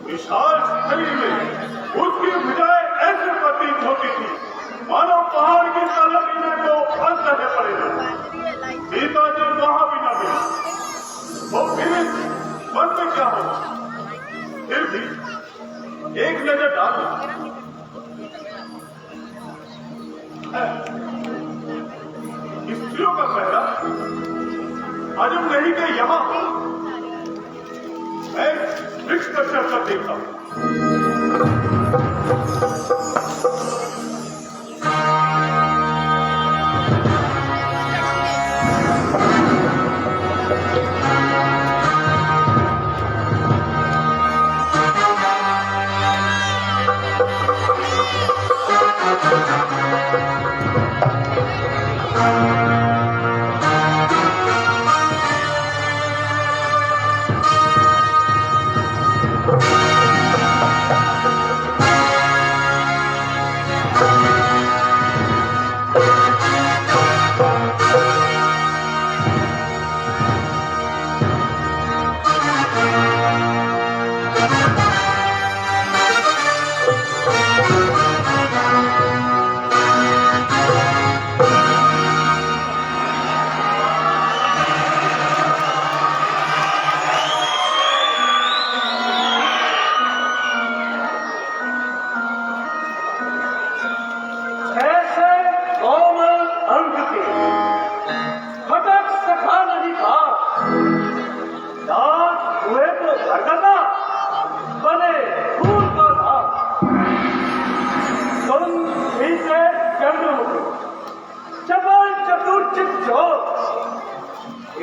विशाल स्थली में उसकी विजय ऐसे प्रतीत होती थी मानो पहाड़ की तलब इन्हें को अंत है पड़ेगा। सीता जी वहां भी न मिली वो फिर मन में क्या होगा। फिर भी एक नजर डाल स्त्रियों का पहरा मालूम नहीं कि यहाँ मैं वृक्ष पर चढ़कर देखता हूं।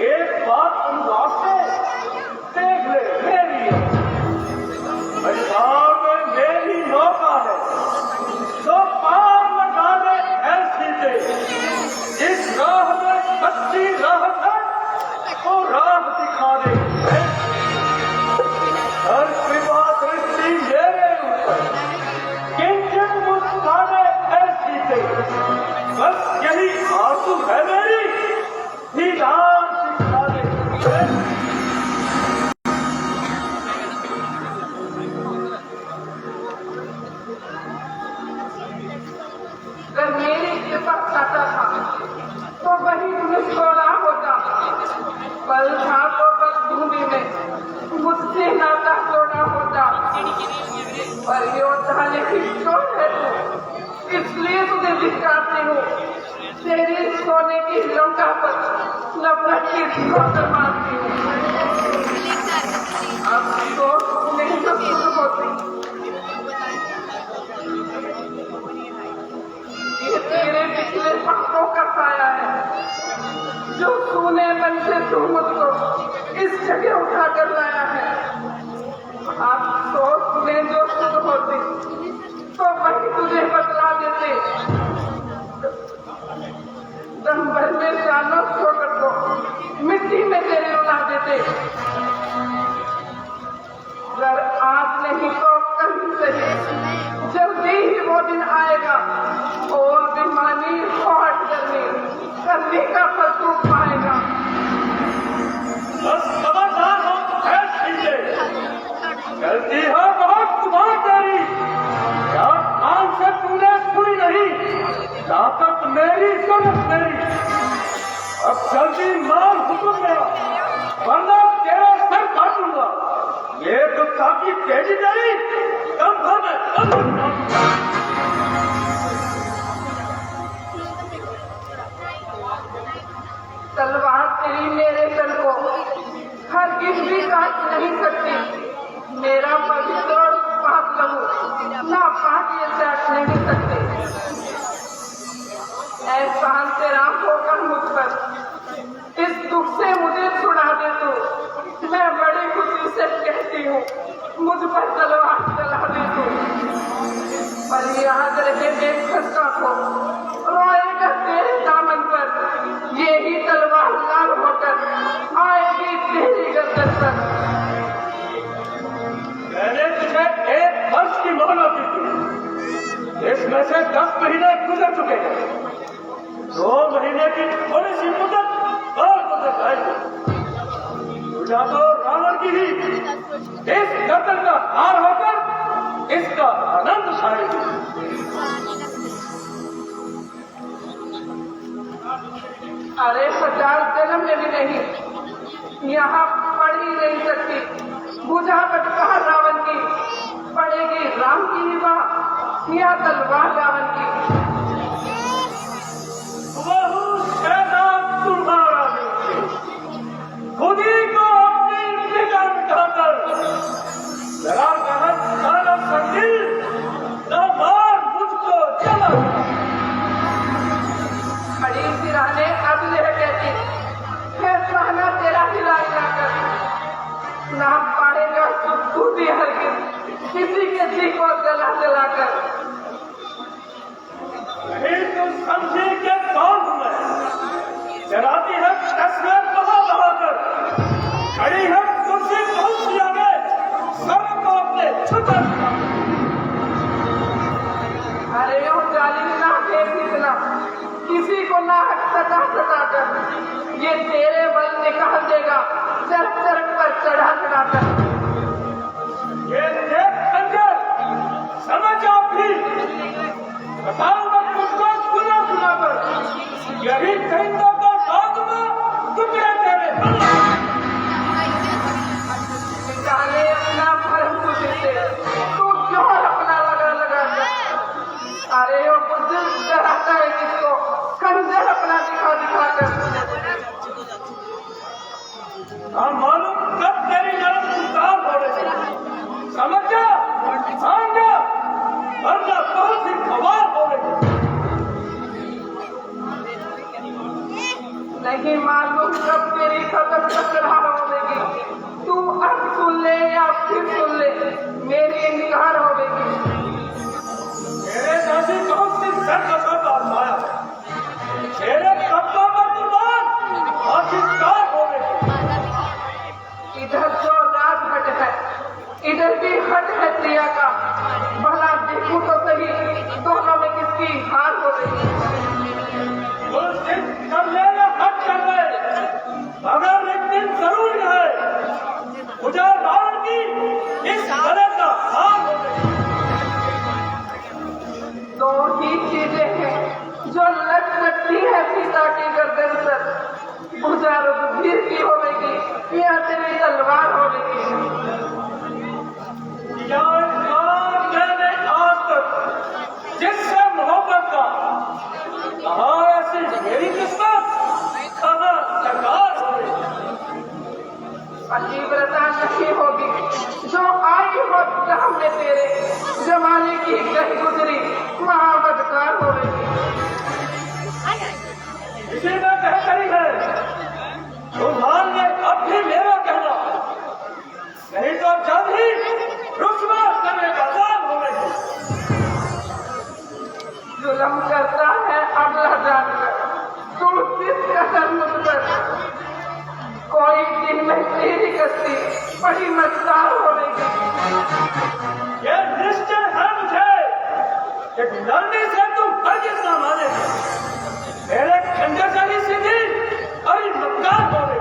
एक बात अनुराग से देख ले, मेरी अधिकार में मेरी नौका है तो पार लगा ले ऐसी दे। इस राह में कच्ची राह है तो राह दिखा दे। हर कृपा दृष्टि मेरे ऊपर किंचन मुस्काने ऐसी दे। बस यही आंसू है मेरी दीदार दिखा दे। अगर मेरे कृपा खाता था तो वही तुम्हें छोड़ा होता। पल था तो बस भूमि में मुझसे नाता छोड़ा होता। पर योद्धा लेकिन क्यों है तू, इसलिए तुझे दिखाती हूँ। तेरी सोने की लंका पर नफरत की ठोकर मारती हूँ। अब तो नहीं तो शुरू होती। ये तेरे पिछले पत्तों का साया है जो सोने मन से तू मुझको इस जगह उठा कर लाया है। अब तो तुम्हें जो शुरू होती तो वही तुझे बतला देते। दम भर में जाना छोड़कर दो मिट्टी में तेरे उड़ा देते। अगर आज नहीं तो कल सही जल्दी ही वो दिन आएगा। ओ अभिमानी हॉट करने का फल तू पाएगा। बस खबरदार हो, गलती हो बहुत सुबह तेरी। क्या कान से तूने सुनी नहीं, ताकत मेरी सुनत मेरी। अब जल्दी मान हुक्म मेरा वरना तेरा सर काटूंगा। ये तो काफी तेजी नहीं कम भर में आंखों रोएगा तेरे दामन पर, यही तलवार लाल होकर आएगी तेरी गर्दन पर। मैंने तुझे 1 वर्ष की मोहलत दी थी, इसमें से 10 महीने गुजर चुके हैं। 2 महीने की थोड़ी सी मुद्दत और गुजर जाएगी। तुझा तो रावण की ही इस गर्दन का हार होकर इसका आनंद उठाएगी। अरे 1000 जन्म में भी नहीं यहाँ पड़ ही नहीं सकती बुझावट कहा रावण की, पड़ेगी राम की निगाह या तलवार रावण की। बहु शैतान तुम्हारा खुद ही को अपनी निगाह मिटाकर जरा कहत सारा संगीत न मार मुझको चला। खड़ी सिराने अब यह कहती है सहना तेरा हिला हिलाकर, ना पाड़ेगा तू भी हरगिज किसी के जी को जला जलाकर। नहीं तो समझे के कौन हूं मैं, जलाती है तस्वीर बहा बहाकर, खड़ी है तुझसे बहुत सी आगे सर को अपने छुपा। अरे यो जालिम ना देख इतना किसी को ना सता कर, ये तेरे बल निकाल देगा चरक चरक पर चढ़ा चढ़ा कर। ये देख अंदर समझ आप भी बताओ मैं तुझको सुना सुना कर यही कहता का बात में टुकड़े तेरे निकाले अपना भरम तुझसे तू क्यों अपना लगा लगा कर। अरे वो बुजुर्ग डराता है किसको खंजर अपना दिखा दिखा कर। हम मालूम कब तेरी नरम उतार हो रही समझ जा मान जा वरना बहुत ही खबर हो रही। नहीं मालूम कब तेरी खबर टकरा होगी, तू अब सुन ले या फिर सुन ले मेरी इनकार होगी। मेरे जैसी बहुत सी सर कसर आजमाया मेरे कब्बा पर कुर्बान आखिरकार हो रही। इधर जो राजघाट है इधर भी हट है प्रिया का, भला देखूं तो सही दोनों में किसकी हार हो रही। उस दिन कर ले या हट कर ले मगर एक दिन जरूर है मुझे रावण की इस गले का हार हो गई। दो ही चीजें हैं जो लग सकती है सीता की गर्दन पर, भुजा रघुवीर की होगी या तेरी तलवार होगी। मैंने आज तक जिससे मोहब्बत का कहा ऐसी मेरी किस्मत कहा सरकार हो गई। पतिव्रता नहीं होगी जो आई हो हमने तेरे जमाने की गई गुजरी महाबदकार हो रही। इसी में कह करी है तुम्हार ने अब भी मेरा कहना नहीं तो जल्द ही रुस्वा करने का दान हो गई। जुल्म करता है अगला जानकर तू किस कदर मुझ पर, कोई दिन में तेरी कस्ती बड़ी मजदार होगी। ये निश्चय है मुझे कि लड़ने से तुम हरगिज ना माने मेरे खंजर चली सीधी और मक्कार हो गई।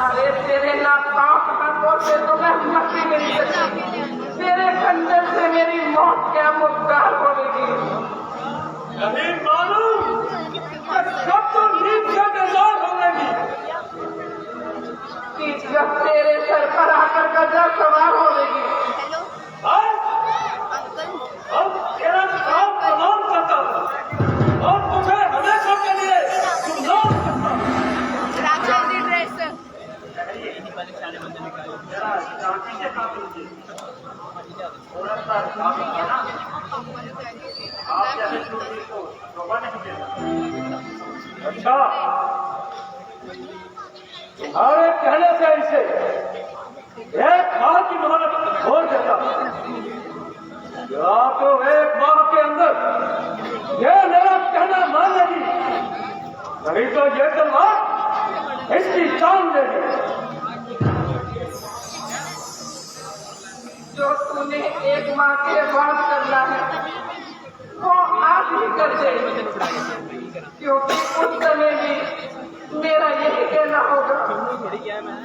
अरे तेरे नापाक हाथों से तो मैं मर भी नहीं सकती, तेरे खंजर से मेरी मौत क्या मुख्तार होगी। नहीं मालूम कब तो नींद से बेजार होगी कि जब तेरे सर पर आकर गजब सवार होगी। अब तेरा काम तमाम करता हूँ और मुझे हमेशा के लिए गुमनाम करता हूँ। अच्छा तुम्हारे कहने से इसे एक माह की मोहलत छोड़ देता या तो 1 माह देवी। जो तूने एक माँ के बाद करना है वो आज ही कर दे, क्योंकि उस समय भी मेरा यही कहना होगा,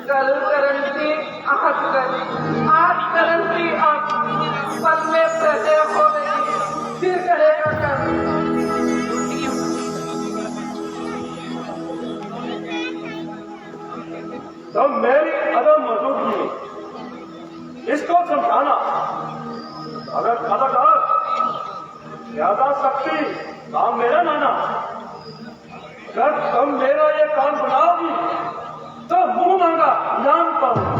कल करण की आज कर, आज करण की आज, पल में पहले हो रही फिर करेगा कर। तो मेरी अदम मौजूदगी इसको समझाना, अगर खबरदार ज्यादा शक्ति काम मेरा लाना, अगर तुम मेरा ये काम बनाओगी तो मुंह मांगा नाम पाऊंगा।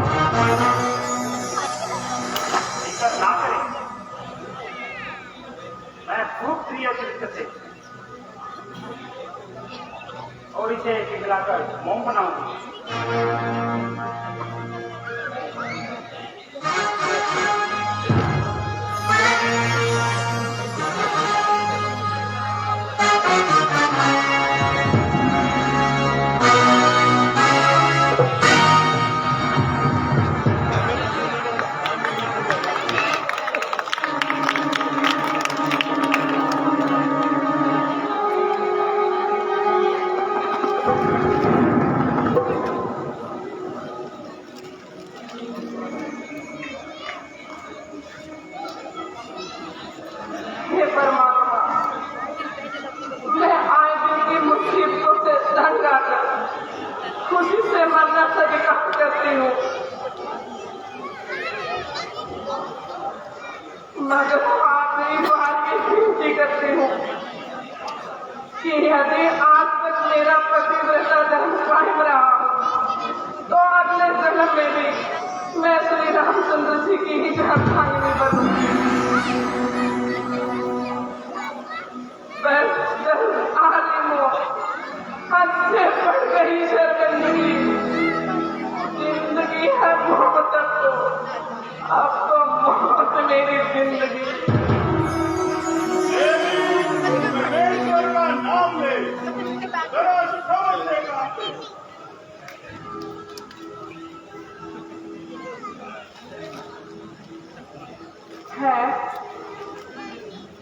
ना करें, मैं खूब प्रिय चरित्र से और इसे पिघलाकर मोम बनाऊंगी। खुशी से मरना स्वीकार करती हूँ, मगर आखिरी बार की विनती करती हूँ कि यदि आज तक मेरा पतिव्रता धर्म कायम रहा तो अगले जन्म में भी मैं श्री रामचंद्र जी की ही धर्मभागिनी बनूंगी। हद से बढ़ गई शर्मिंदगी, जिंदगी है मोहब्बत तो अब तो मौत मेरी जिंदगी। परमेश्वर का नाम ले, जरा समझ लेगा। है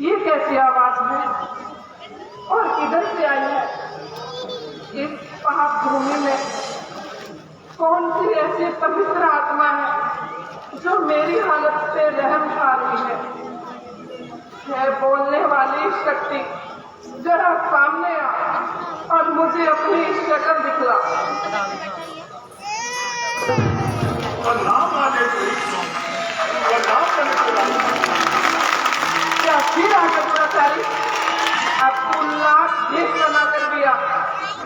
ये कैसी आवाज है और किधर से आई है? इस पाप भूमि में कौन सी ऐसी पवित्र आत्मा है जो मेरी हालत पे रहम खा रही है? बोलने वाली शक्ति, जरा सामने आ और मुझे अपनी शक्ल दिखला। और नाम आने को और नाम करने को क्या फिर आगे प्रचारी अब्दुल्ला देश बना कर दिया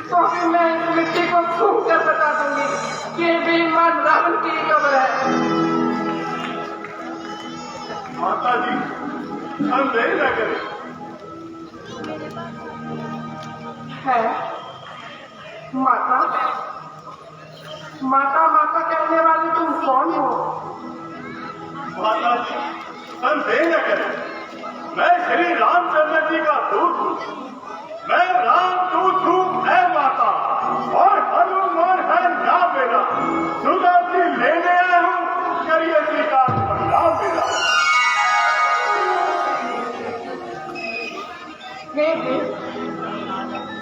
तो फिर मैं इस मिट्टी को छू कर बता दूंगी कि बेईमान रावण की कब्र है। माता जी, हम नहीं न करें। है माता, माता माता कहने वाली तुम कौन हो? माता जी, संदेह न करें, मैं श्री रामचंद्र जी का दूत हूँ। मैं रामदूत हूँ है माता, और हनुमान है नाम मेरा। सुदासी लेने आया हूँ, करिए स्वीकार नाम मेरा।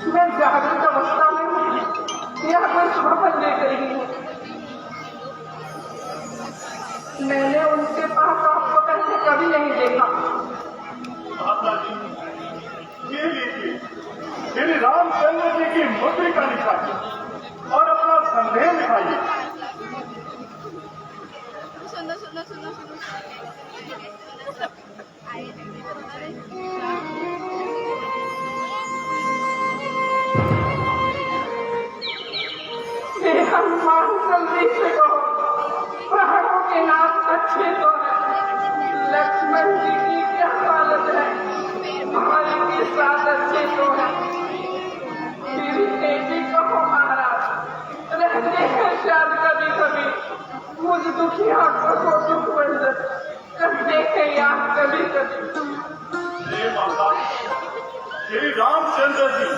मैं जागृत अवस्था में हूँ या कोई स्वप्न देख रही हूँ? मैंने उनके पास आपको पहले कभी नहीं देखा। माता जी, ये लीजिए श्री रामचंद्र जी की मुद्रिका लिखाइए और अपना संदेह लिखाइए। सुनो सुनो सुनो सुनो हनुमान जल्दी से कहो, प्राणों के नाम अच्छे तो है, लक्ष्मण जी की क्या हालत है? भाई के साथ अच्छे तो है, मेरी बेटी कहो महाराज, रहते हैं शायद कभी कभी मुझ दुखिया को दुख बंधन करते हैं याद कभी कभी। ये माता, श्री रामचंद्र जी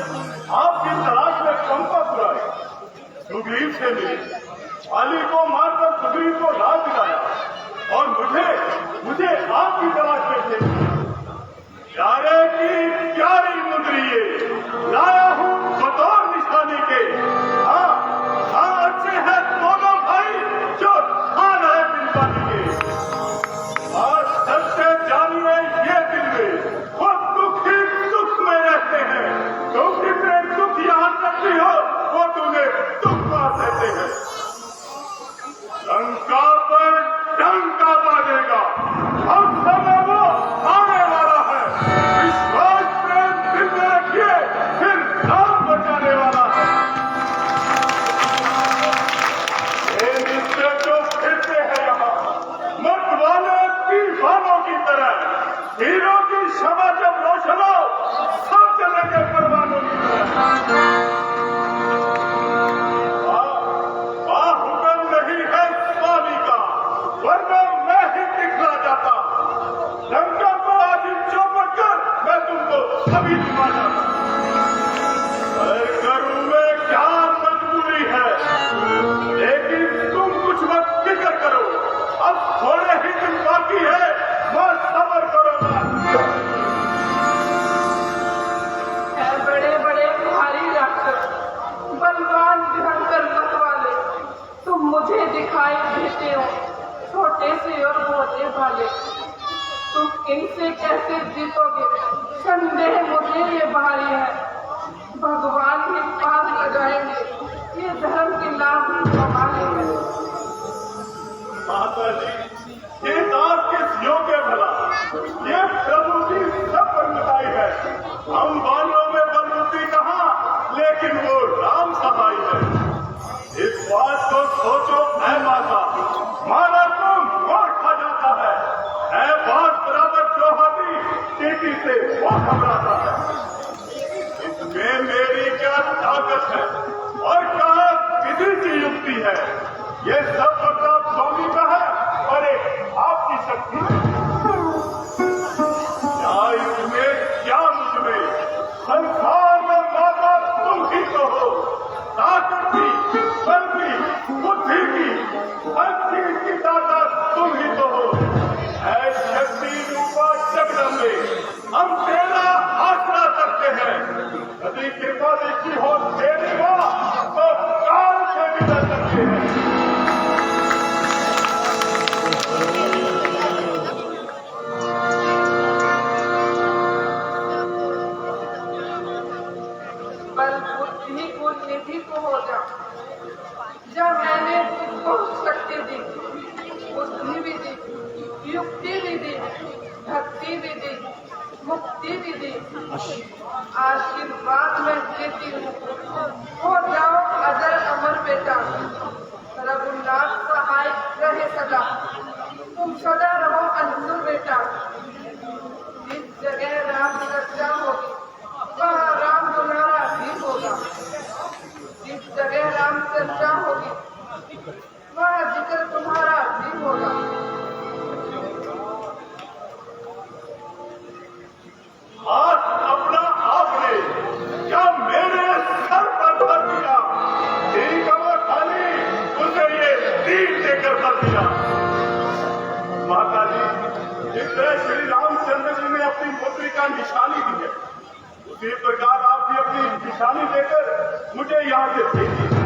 आपकी तलाश में कंपापुर आए, सुग्रीव से मिले, अली को मारकर सुग्रीव को राज दिलाया और मुझे आपकी तलाश में थे। प्यारे की प्यारी मुद्रिये लाया हूं बतौर निशानी के। हाँ अच्छे हैं दोनों भाई जो खान है बिन पानी के। और सबसे जानिए ये दिल में वो दुख ही दुख में रहते हैं। तुम कितने दुख यहां करती हो वो तुम्हें दुख मार देते हैं। लंका पर डंका बाजेगा, हम समय वो आने वाला है। विश्वास प्रेम दिल में रखिए, फिर नाम बचाने वाला है। ये रिश्ते जो फिरते हैं यहाँ मत वाले दीवानों की तरह, हीरो की क्षमा जब रोशन हो सब चलेंगे परवानों की तरह। वरना मैं ही दिखला जाता। लंका को आज चौपट कर मैं तुमको अभी दिखा जाता। करूं मैं क्या मजबूरी है, लेकिन तुम कुछ मत फिक्र करो। अब थोड़े ही दिन बाकी है, बस सब्र करो ना। बड़े बड़े भारी राक्षस बलवान भयंकर मत वाले तुम मुझे दिखाई देते हो छोटे से और मोटे वाले। तुम इनसे कैसे जीतोगे संदेह मुझे ये भारी है। भगवान ही पार लगाएंगे ये धर्म के लाभ कमाने हैं। माता जी ये दास किस योग्य भला, ये प्रभु की सब बंदताई है। हम बालों में बंदती कहाँ, लेकिन वो राम सहाय है। इस बात को सोचो ऐ माता, मारा तुम और खा जाता है। ऐ बात बराबर चौहाती टीटी से वो घबराता है। इसमें मेरी क्या ताकत है और क्या किसी की युक्ति है। ये सब प्रताप स्वामी का है और एक आपकी शक्ति है। क्या इसमें क्या मुझमें, संसार में माता तुम ही तो हो। ताकत की, बल की, बुद्धि की, हर चीज की ताकत तुम ही तो हो। ऐ शक्ति रूपा जगदम्बे, हम तेरा आसरा करते हैं। यदि कृपा देखी हो तेरी मां तो काल से भी डर सकते हैं। बल बुद्धि को निधि को हो जा। जब मैंने तुझको शक्ति दी, बुद्धि भी दी, युक्ति भी दी, भक्ति भी दी, मुक्ति भी दी, आशीर्वाद में देती हूँ। हो जाओ अजर अमर बेटा, रघुनाथ सहाय रहे सदा। तुम सदा रहो अंशुर बेटा। जिस जगह राम चर्चा होगी वहाँ राम तुम्हारा भी होगा। जिस जगह राम चर्चा होगी वहाँ जिक्र तुम्हारा भी होगा। हाथ अपना आपने क्या मेरे सर पर भर दिया। ठीक है खाली उसे ये तीर देकर भर दिया। माता जी जिस तरह श्री रामचंद्र जी ने अपनी पुत्री का निशानी दी है, उसी प्रकार आप भी अपनी निशानी देकर मुझे यहाँ से भेजिए।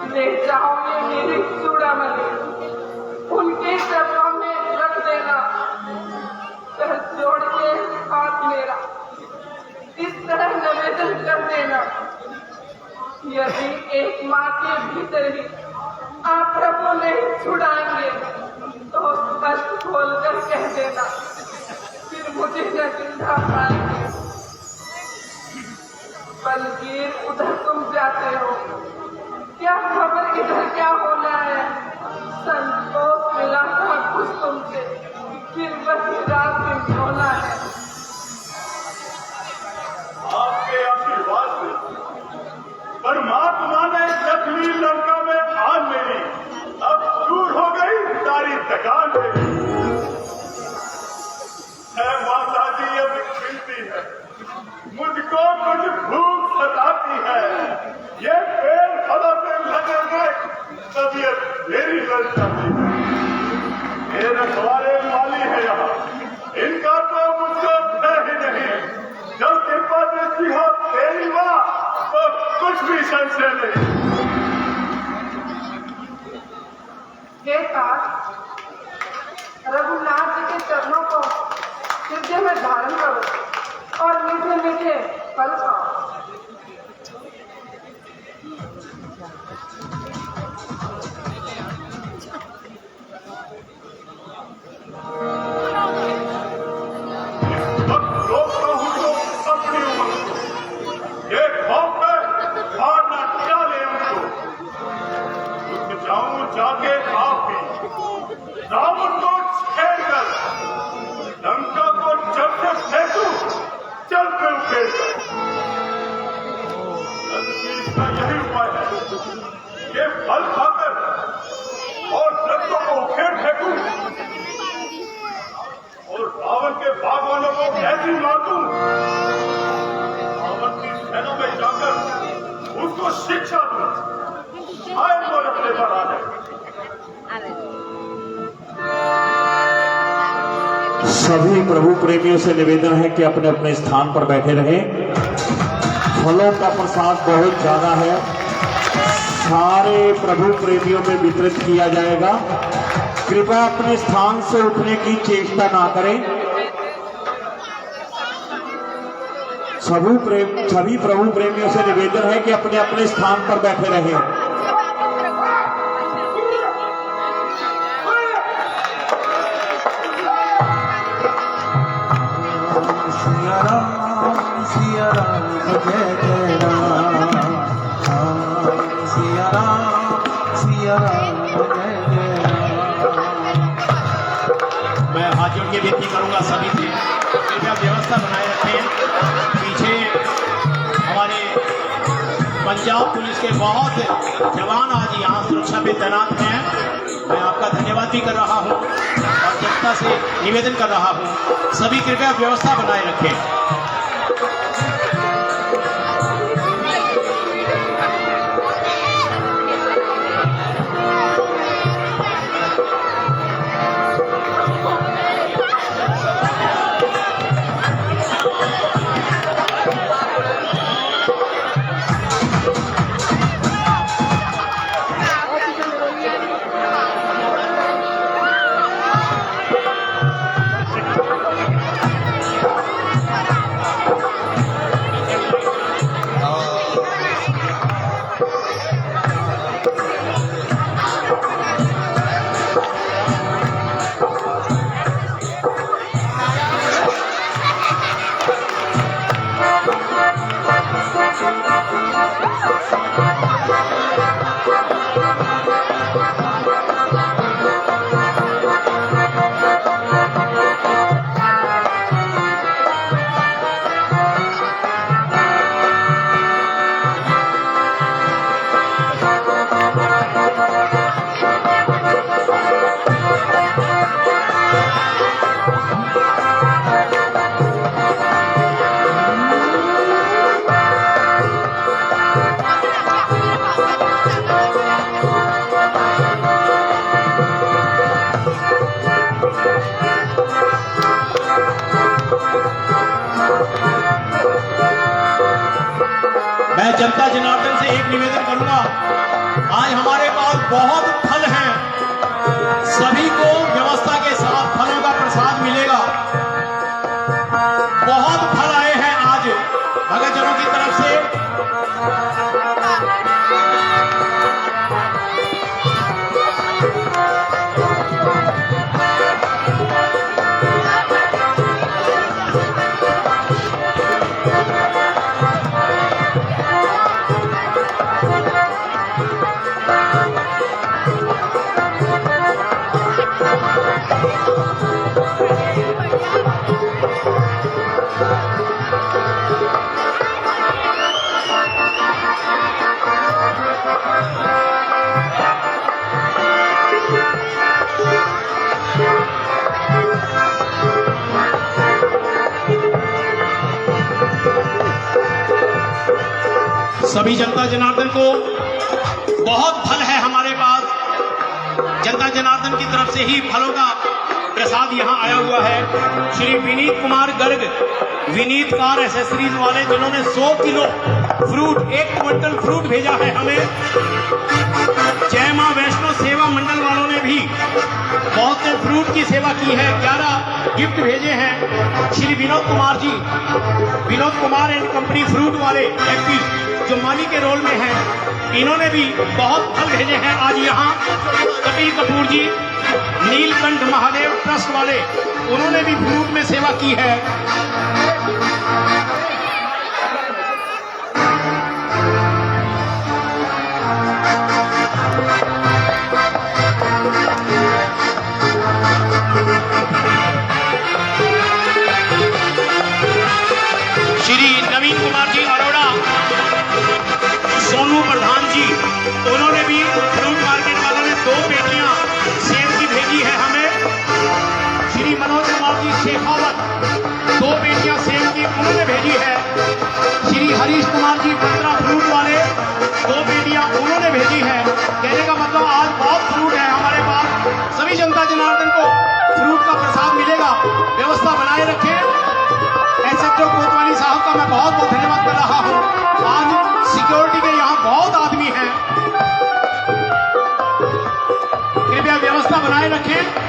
ले जाओ ये मेरी चूड़ामणि, उनके चरणों में रख देना। कर जोड़ के हाथ मेरा इस तरह निवेदन कर देना। यदि एक माँ के भीतर ही आप प्रभु नहीं छुड़ाएंगे तो स्पष्ट खोलकर कह देना, फिर मुझे न जिंदा पाएंगे। बलबीर उधर तुम जाते हो, क्या खबर इधर क्या होना है। संतोष मिला था कुछ तुमसे, फिर वही रात में होना है। आपके आशीर्वाद से परमात्मा ने पृथ्वी लंका में आन मेरी अब दूर हो गई सारी थकान गई है। माता जी अब मिलती है, मुझको कुछ भूख सताती है। ये पेड़ हवा से लगे में तबीयत मेरी बन जाती है। ये रखवाले माली है यहाँ, इनका तो मुझको भय ही नहीं। जब कृपा देती हो तेरी माँ तो कुछ भी संशय नहीं। हे काश रघुनाथ जी के चरणों को हृदय में धारण करो और मीठे मीठे फल खाओ। अब रोकता हूँ तो अपनी उम्र को, ये खौफ है मारना क्या ले उनको। रुक जाऊं जाके आप भी रावण को छेड़ कर, लंका को जब से फेंकूं चल कर उखेड़ कर। इसका यही उपाय है, ये फल खाकर और दत्तों को उखेड़ फेंकूं और रावण के बागवानों को कैसी मार दूं। रावण की सेना में जाकर उसको शिक्षा दूं। आए तो अपने पर आ जाए। सभी प्रभु प्रेमियों से निवेदन है कि अपने अपने स्थान पर बैठे रहें। फलों का प्रसाद बहुत ज्यादा है, सारे प्रभु प्रेमियों में वितरित किया जाएगा। कृपया अपने स्थान से उठने की चेष्टा ना करें। सभी प्रभु प्रेमियों से निवेदन है कि अपने अपने स्थान पर बैठे रहें। सिया राम जय जय राम। सिया राम जय जय राम। मैं हाथ जोड़ के विनती करूंगा सभी से कृपया व्यवस्था बनाए रखें। पीछे हमारे पंजाब पुलिस के बहुत जवान आज यहाँ सुरक्षा में तैनात हैं। मैं आपका धन्यवाद भी कर रहा हूँ और जनता से निवेदन कर रहा हूँ, सभी कृपया व्यवस्था बनाए रखें। मैं जनता जनार्दन से एक निवेदन करूंगा, आज हमारे पास बहुत फल हैं, सभी को व्यवस्था के साथ फलों का प्रसाद मिलेगा। बहुत फल आए हैं आज भगतजनों की तरफ से। सभी जनता जनार्दन को बहुत फल है हमारे पास। जनता जनार्दन की तरफ से ही फलों का प्रसाद यहाँ आया हुआ है। श्री विनीत कुमार गर्ग, विनीत कार एसेसरीज वाले, जिन्होंने 100 किलो फ्रूट, 1 क्विंटल फ्रूट भेजा है हमें। जय मां वैष्णो सेवा मंडल वालों ने भी बहुत से फ्रूट की सेवा की है, 11 गिफ्ट भेजे हैं। Shri Vinod Kumar ji, Vinod Kumar and company fruit वाले एमपी, जो माली के रोल में हैं, इन्होंने भी बहुत फल भेजे हैं आज यहाँ। कपिल कपूर जी, नीलकंठ महादेव ट्रस्ट वाले, उन्होंने भी फ्रूट में सेवा की है। श्री नवीन कुमार जी अरोड़ा, सोनू प्रधान जी, उन्होंने भी फ्रूट मार्केट वालों ने 2 पेटियां सेब की भेजी है हमें। श्री मनोज कुमार जी शेखावत, 2 पेटियां सेब की उन्होंने भेजी है। श्री हरीश कुमार जी 15 फ्रूट वाले, 2 पेटियां उन्होंने भेजी है। कहने का मतलब आज बहुत फ्रूट है हमारे पास। सभी जनता जनार्दन को फ्रूट का प्रसाद मिलेगा, व्यवस्था बनाए रखें। एसएचओ कोतवाली साहब का मैं बहुत बहुत धन्यवाद कर रहा हूं। आज सिक्योरिटी के यहाँ बहुत आदमी हैं, कृपया व्यवस्था बनाए रखें।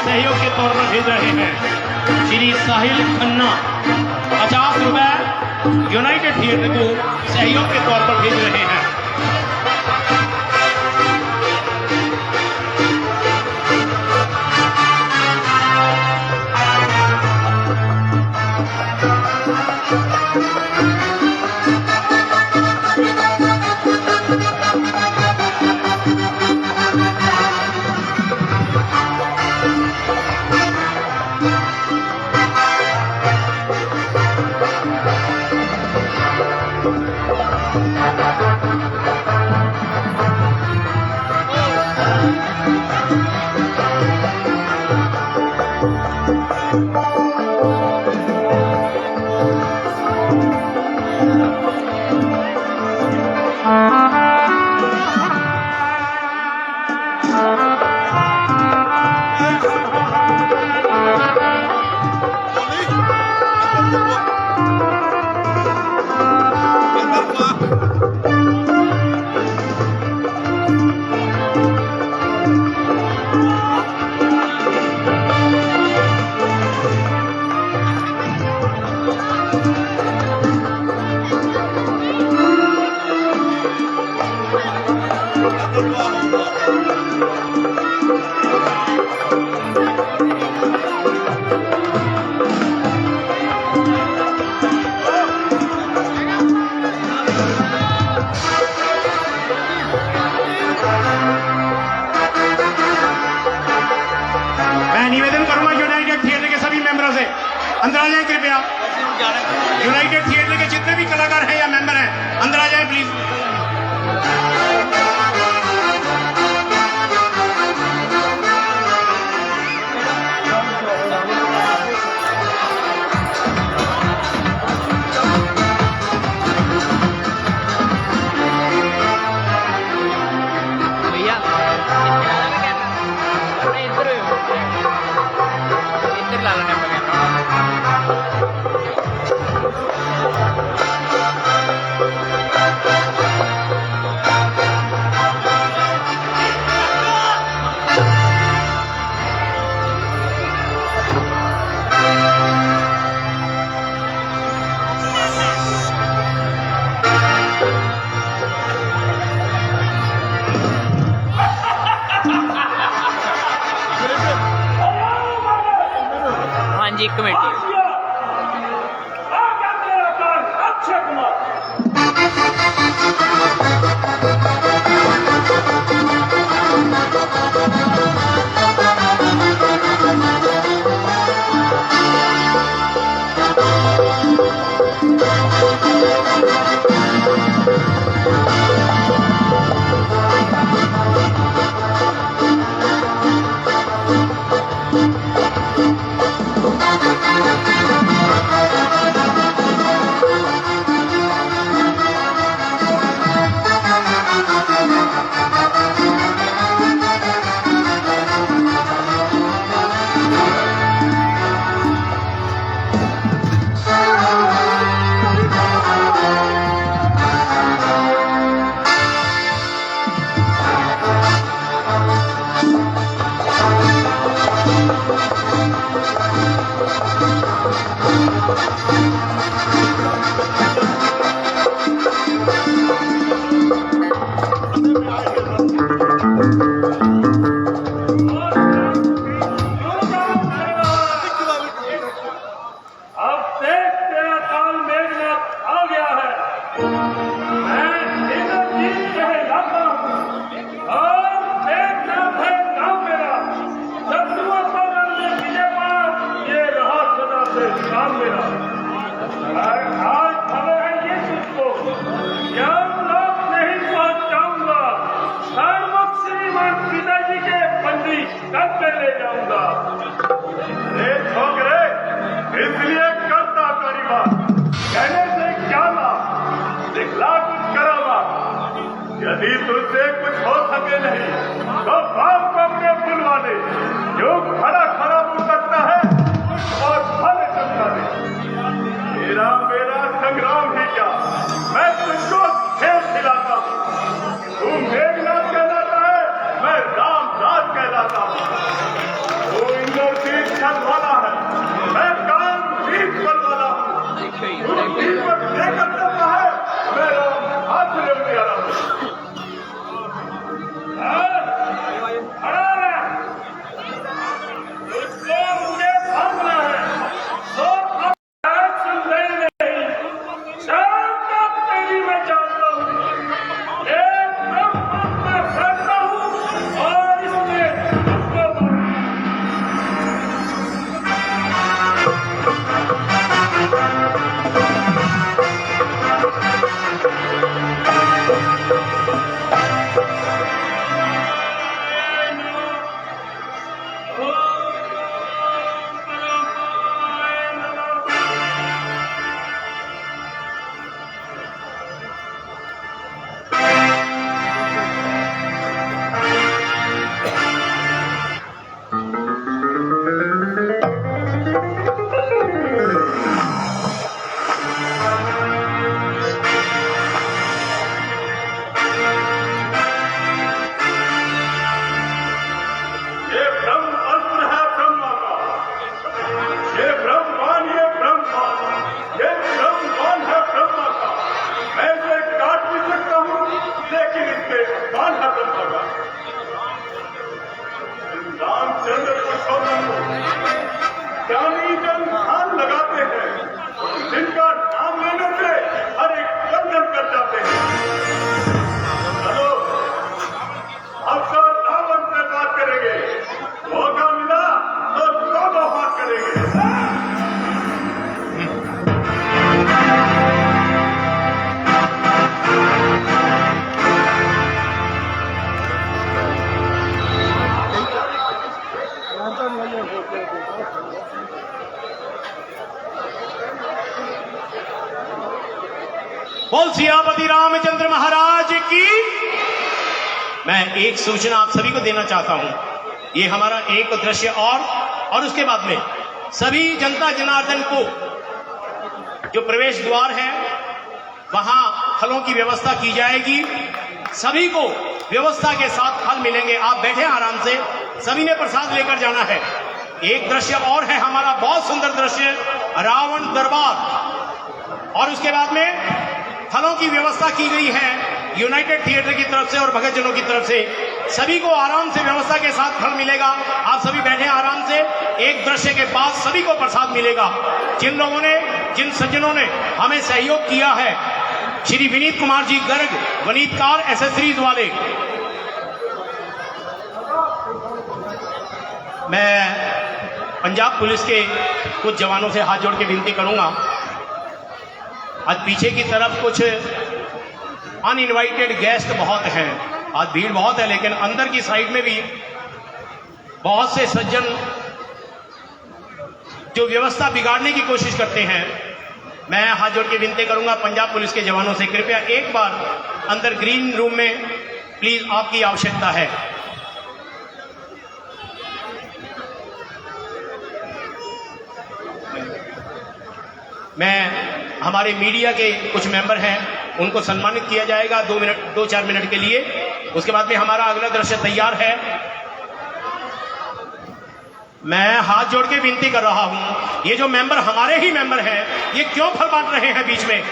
सहयोग के तौर पर भेज रहे हैं। श्री साहिल खन्ना 50 रुपए यूनाइटेड थिएटर को सहयोग के तौर पर भेज रहे हैं। निवेदन करूंगा यूनाइटेड थिएटर के सभी मेंबरों से अंदर आ जाए कृपया। यूनाइटेड थिएटर के जितने भी कलाकार हैं या मेंबर हैं अंदर आ जाए प्लीज। हाँ जी, एक मिनट। अक्षय कुमार अब देख तेरा काल मेघनाथ आ गया है। मैं इंद्रजीत कहलाता हूँ और मेघनाथ है नाम मेरा। शत्रुओं को लड़ने विजय पाना ये रहा सदा से काम मेरा। और आज खबर है ये तुझको यमलोक नहीं पहुंचाऊंगा, सर्वमुख श्रीमान पिताजी के बंदी करके ले जाऊंगा। अरे छोकरे इसलिए करता करीबा कहने से क्या लाभ, दिखला कुछ करावा। यदि तुझसे कुछ हो सके नहीं तो बाप को अपने बुलवा ले। जो खड़ा खड़ा हो सकता है और भले समझा दे। मेरा मेरा संग्राम ही क्या, मैं तुझको खेल खिलाता हूँ। तू मेघनाथ कहलाता है, मैं रामदास कहलाता हूँ। तू इंद्रजीत छत वाला है, मैं कामजीत बल वाला हूँ। तू दीपक लेकर चलता है, मेरा हाथ ले प्यारा हूँ। खड़ा रह, तुझको मुझे भागना है तो अब सुन नहीं। शाम तक तेरी मैं जानता हूँ, एक ब्रह्म मैं करता हूँ और इसमें उसको बोल सियापति रामचंद्र महाराज की। मैं एक सूचना आप सभी को देना चाहता हूं। ये हमारा एक दृश्य और उसके बाद में सभी जनता जनार्दन को जो प्रवेश द्वार है वहां फलों की व्यवस्था की जाएगी। सभी को व्यवस्था के साथ फल मिलेंगे। आप बैठे आराम से, सभी ने प्रसाद लेकर जाना है। एक दृश्य और है हमारा बहुत सुंदर दृश्य, रावण दरबार। और उसके बाद में फलों की व्यवस्था की गई है यूनाइटेड थिएटर की तरफ से और भगत जनों की तरफ से। सभी को आराम से व्यवस्था के साथ फल मिलेगा। आप सभी बैठे आराम से, एक दृश्य के बाद सभी को प्रसाद मिलेगा। जिन लोगों ने, जिन सज्जनों ने हमें सहयोग किया है, श्री विनीत कुमार जी गर्ग, वनीतकार एसेसरीज वाले, मैं पंजाब पुलिस के कुछ जवानों से हाथ जोड़ के विनती करूंगा। आज पीछे की तरफ कुछ अनइनवाइटेड गेस्ट बहुत हैं, आज भीड़ बहुत है, लेकिन अंदर की साइड में भी बहुत से सज्जन जो व्यवस्था बिगाड़ने की कोशिश करते हैं। मैं हाथ जोड़ के विनती करूंगा पंजाब पुलिस के जवानों से, कृपया एक बार अंदर ग्रीन रूम में प्लीज आपकी आवश्यकता है। मैं हमारे मीडिया के कुछ मेंबर हैं, उनको सम्मानित किया जाएगा 2-4 मिनट के लिए। उसके बाद में हमारा अगला दृश्य तैयार है। मैं हाथ जोड़ के विनती कर रहा हूं, ये जो मेंबर हमारे ही मेंबर हैं, ये क्यों फल बांट रहे हैं बीच में?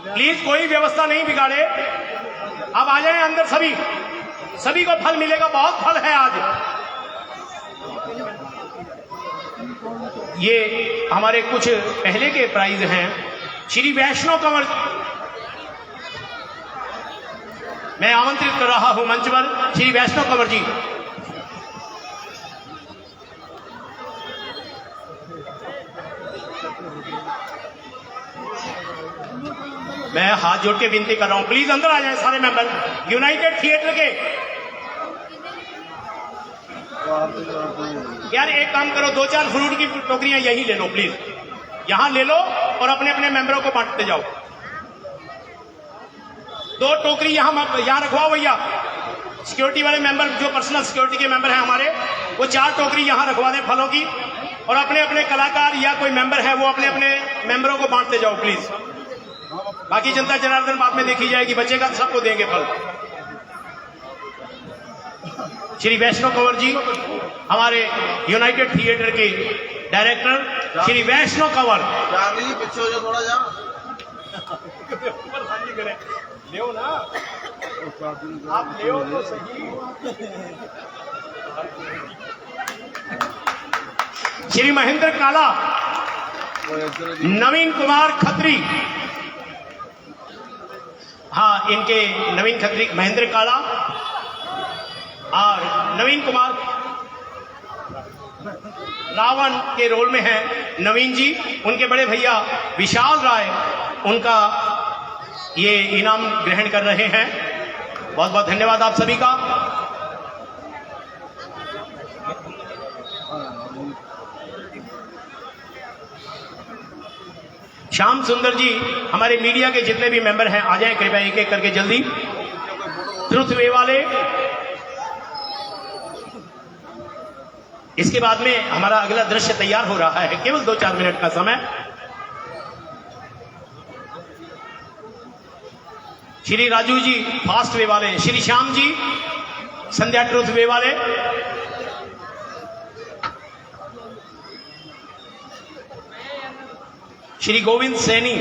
प्लीज कोई व्यवस्था नहीं बिगाड़े। अब आ जाए अंदर, सभी को फल मिलेगा। बहुत फल है आज। ये हमारे कुछ पहले के प्राइज हैं। श्री वैष्णव कंवर, मैं आमंत्रित कर रहा हूं मंच पर श्री वैष्णव कंवर जी। मैं हाथ जोड़ के विनती कर रहा हूं, प्लीज अंदर आ जाएं सारे मेंबर यूनाइटेड थिएटर के। यार एक काम करो, 2-4 फ्रूट की टोकरियां यहीं ले लो प्लीज, यहां ले लो और अपने अपने मेंबरों को बांटते जाओ। 2 टोकरी यहां रखवाओ भैया। सिक्योरिटी वाले मेंबर, जो पर्सनल सिक्योरिटी के मेंबर हैं हमारे, वो 4 टोकरी यहां रखवा दें फलों की, और अपने अपने कलाकार या कोई मेंबर है वो अपने अपने मेंबरों को बांटते जाओ प्लीज। बाकी जनता जनार्दन बाद में देखी जाएगी, बचेगा तो सबको देंगे फल। श्री वैष्णव कंवर जी, हमारे यूनाइटेड थिएटर के डायरेक्टर श्री वैष्णव कंवर। पीछे हो जाओ थोड़ा जा। ले ना, आप ले तो सही। श्री महेंद्र काला, नवीन कुमार खत्री, हाँ इनके नवीन खत्री, महेंद्र काला और नवीन कुमार रावण के रोल में हैं नवीन जी। उनके बड़े भैया विशाल राय उनका ये इनाम ग्रहण कर रहे हैं। बहुत बहुत धन्यवाद आप सभी का। श्याम सुंदर जी, हमारे मीडिया के जितने भी मेंबर हैं आ जाएं कृपया, एक एक करके जल्दी। ट्रुथ वे वाले। इसके बाद में हमारा अगला दृश्य तैयार हो रहा है, केवल 2-4 मिनट का समय। श्री राजू जी फास्ट वे वाले, श्री श्याम जी संध्या ट्रुथ वे वाले, श्री गोविंद सैनी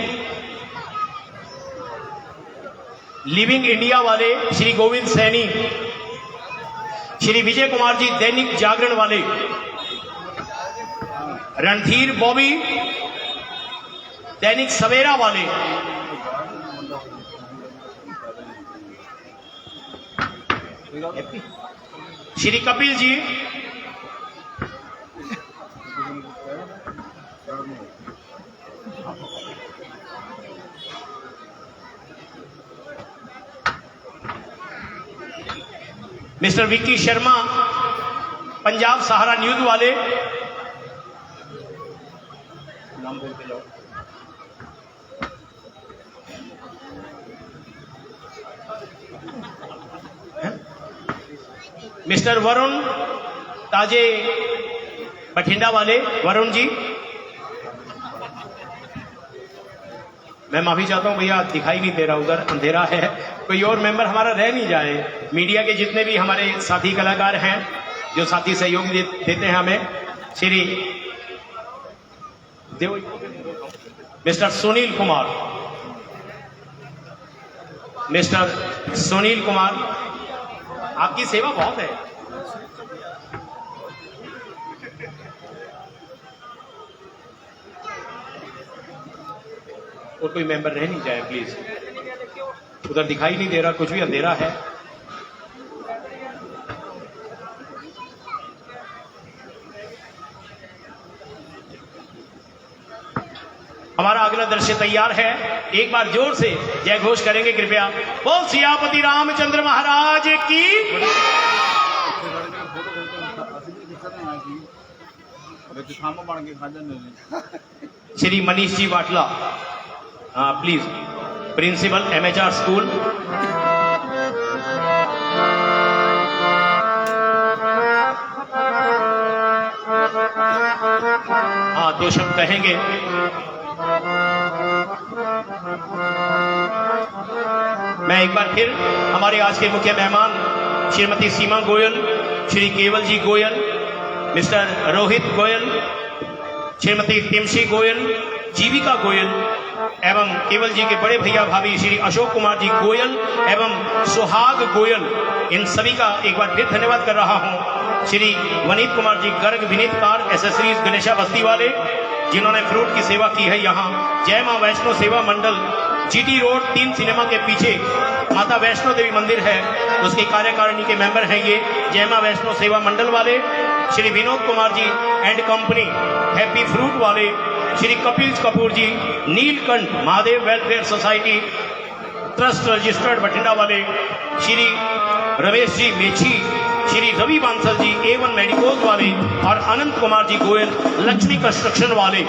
लिविंग इंडिया वाले, श्री गोविंद सैनी, श्री विजय कुमार जी दैनिक जागरण वाले, रणधीर बॉबी दैनिक सवेरा वाले, श्री कपिल जी मिस्टर विक्की शर्मा पंजाब सहारा न्यूज वाले, नाम बोलते जाओ, मिस्टर वरुण ताजे बठिंडा वाले, वरुण जी, मैं माफी चाहता हूं भैया, दिखाई नहीं दे रहा, उधर अंधेरा है, कोई और मेंबर हमारा रह नहीं जाए। मीडिया के जितने भी हमारे साथी कलाकार हैं जो साथी सहयोग देते हैं हमें, श्री देव, मिस्टर सुनील कुमार, मिस्टर सुनील कुमार, आपकी सेवा बहुत है। और कोई मेंबर रह नहीं जाए प्लीज, उधर दिखाई नहीं दे रहा, कुछ भी अंधेरा है। हमारा अगला दृश्य तैयार है, एक बार जोर से जय घोष करेंगे कृपया। बोल सियापति रामचंद्र महाराज की। श्री मनीष जी वाटला, प्लीज, प्रिंसिपल MHR स्कूल। हाँ, दो शब्द कहेंगे। मैं एक बार फिर हमारे आज के मुख्य मेहमान श्रीमती सीमा गोयल, श्री केवल जी गोयल, मिस्टर रोहित गोयल, श्रीमती तिमशी गोयल, जीविका गोयल एवं केवल जी के बड़े भैया भाभी श्री अशोक कुमार जी गोयल एवं सुहाग गोयल, इन सभी का एक बार फिर धन्यवाद कर रहा हूं। श्री वनीत कुमार जी गर्ग विनीत कार एसेसरीज गणेशा बस्ती वाले, जिन्होंने फ्रूट की सेवा की है। यहाँ जय मां वैष्णो सेवा मंडल GT रोड 3 सिनेमा के पीछे माता वैष्णो देवी मंदिर है, उसकी कार्यकारिणी के मेंबर हैं ये जय मां वैष्णो सेवा मंडल वाले। Shri Vinod Kumar ji and company happy fruit वाले, Shri Kapil Kapoor ji Neelkanth Mahadev welfare society trust registered Bathinda वाले, श्री रमेश जी मेछी, श्री रवि बांसल जी A1 मेडिकोज वाले और अनंत कुमार जी गोयल लक्ष्मी कंस्ट्रक्शन वाले।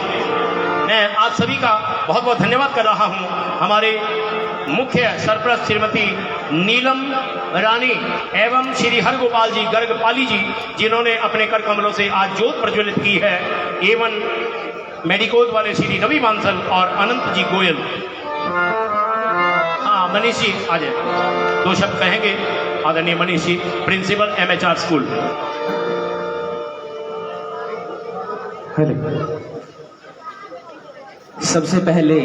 मैं आप सभी का बहुत बहुत धन्यवाद कर रहा हूं। हमारे मुख्य सरप्रस्त श्रीमती नीलम रानी एवं श्री हरगोपाल जी गर्गपाली जी, जिन्होंने अपने कर कमलों से आज ज्योत प्रज्वलित की है। A1 मेडिकोज वाले श्री रवि बांसल और अनंत जी गोयल। हाँ, मनीष जी आ जाए, दो शब्द कहेंगे आदरणीय Manish ji, principal MHR school. सबसे पहले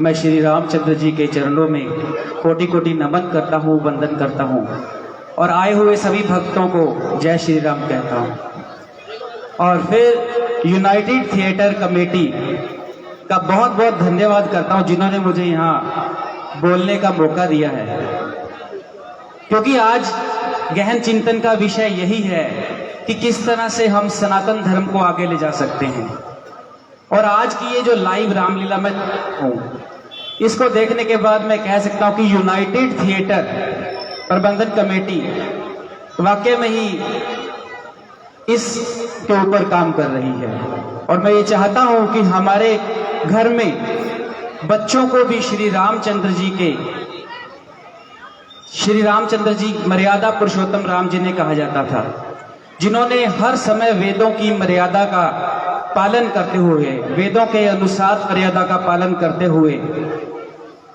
मैं श्री रामचंद्र जी के चरणों में कोटि कोटि नमन करता हूँ, वंदन करता हूँ और आए हुए सभी भक्तों को जय श्री राम कहता हूँ। और फिर यूनाइटेड थिएटर कमेटी का बहुत बहुत धन्यवाद करता हूँ, जिन्होंने मुझे यहाँ बोलने का मौका दिया है, क्योंकि आज गहन चिंतन का विषय यही है कि किस तरह से हम सनातन धर्म को आगे ले जा सकते हैं। और आज की ये जो लाइव रामलीला में हूँ, इसको देखने के बाद मैं कह सकता हूँ कि यूनाइटेड थिएटर प्रबंधन कमेटी वाकई में ही इसके ऊपर काम कर रही है। और मैं ये चाहता हूँ कि हमारे घर में बच्चों को भी श्री रामचंद्र जी मर्यादा पुरुषोत्तम राम जी ने कहा जाता था, जिन्होंने हर समय वेदों की मर्यादा का पालन करते हुए, वेदों के अनुसार मर्यादा का पालन करते हुए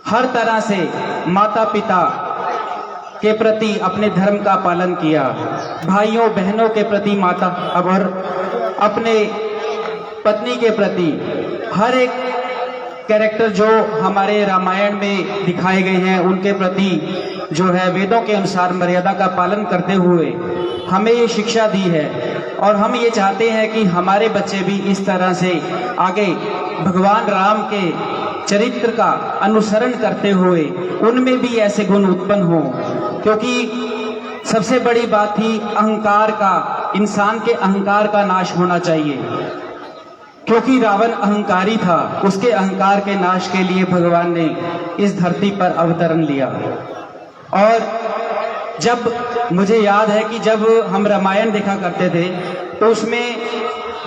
हर तरह से माता पिता के प्रति अपने धर्म का पालन किया, भाइयों बहनों के प्रति माता और अपने पत्नी के प्रति हर एक कैरेक्टर जो हमारे रामायण में दिखाए गए हैं उनके प्रति जो है वेदों के अनुसार मर्यादा का पालन करते हुए हमें ये शिक्षा दी है। और हम ये चाहते हैं कि हमारे बच्चे भी इस तरह से आगे भगवान राम के चरित्र का अनुसरण करते हुए उनमें भी ऐसे गुण उत्पन्न हो, क्योंकि सबसे बड़ी बात थी अहंकार का, इंसान के अहंकार का नाश होना चाहिए, क्योंकि रावण अहंकारी था, उसके अहंकार के नाश के लिए भगवान ने इस धरती पर अवतरण लिया। और जब मुझे याद है कि जब हम रामायण देखा करते थे तो उसमें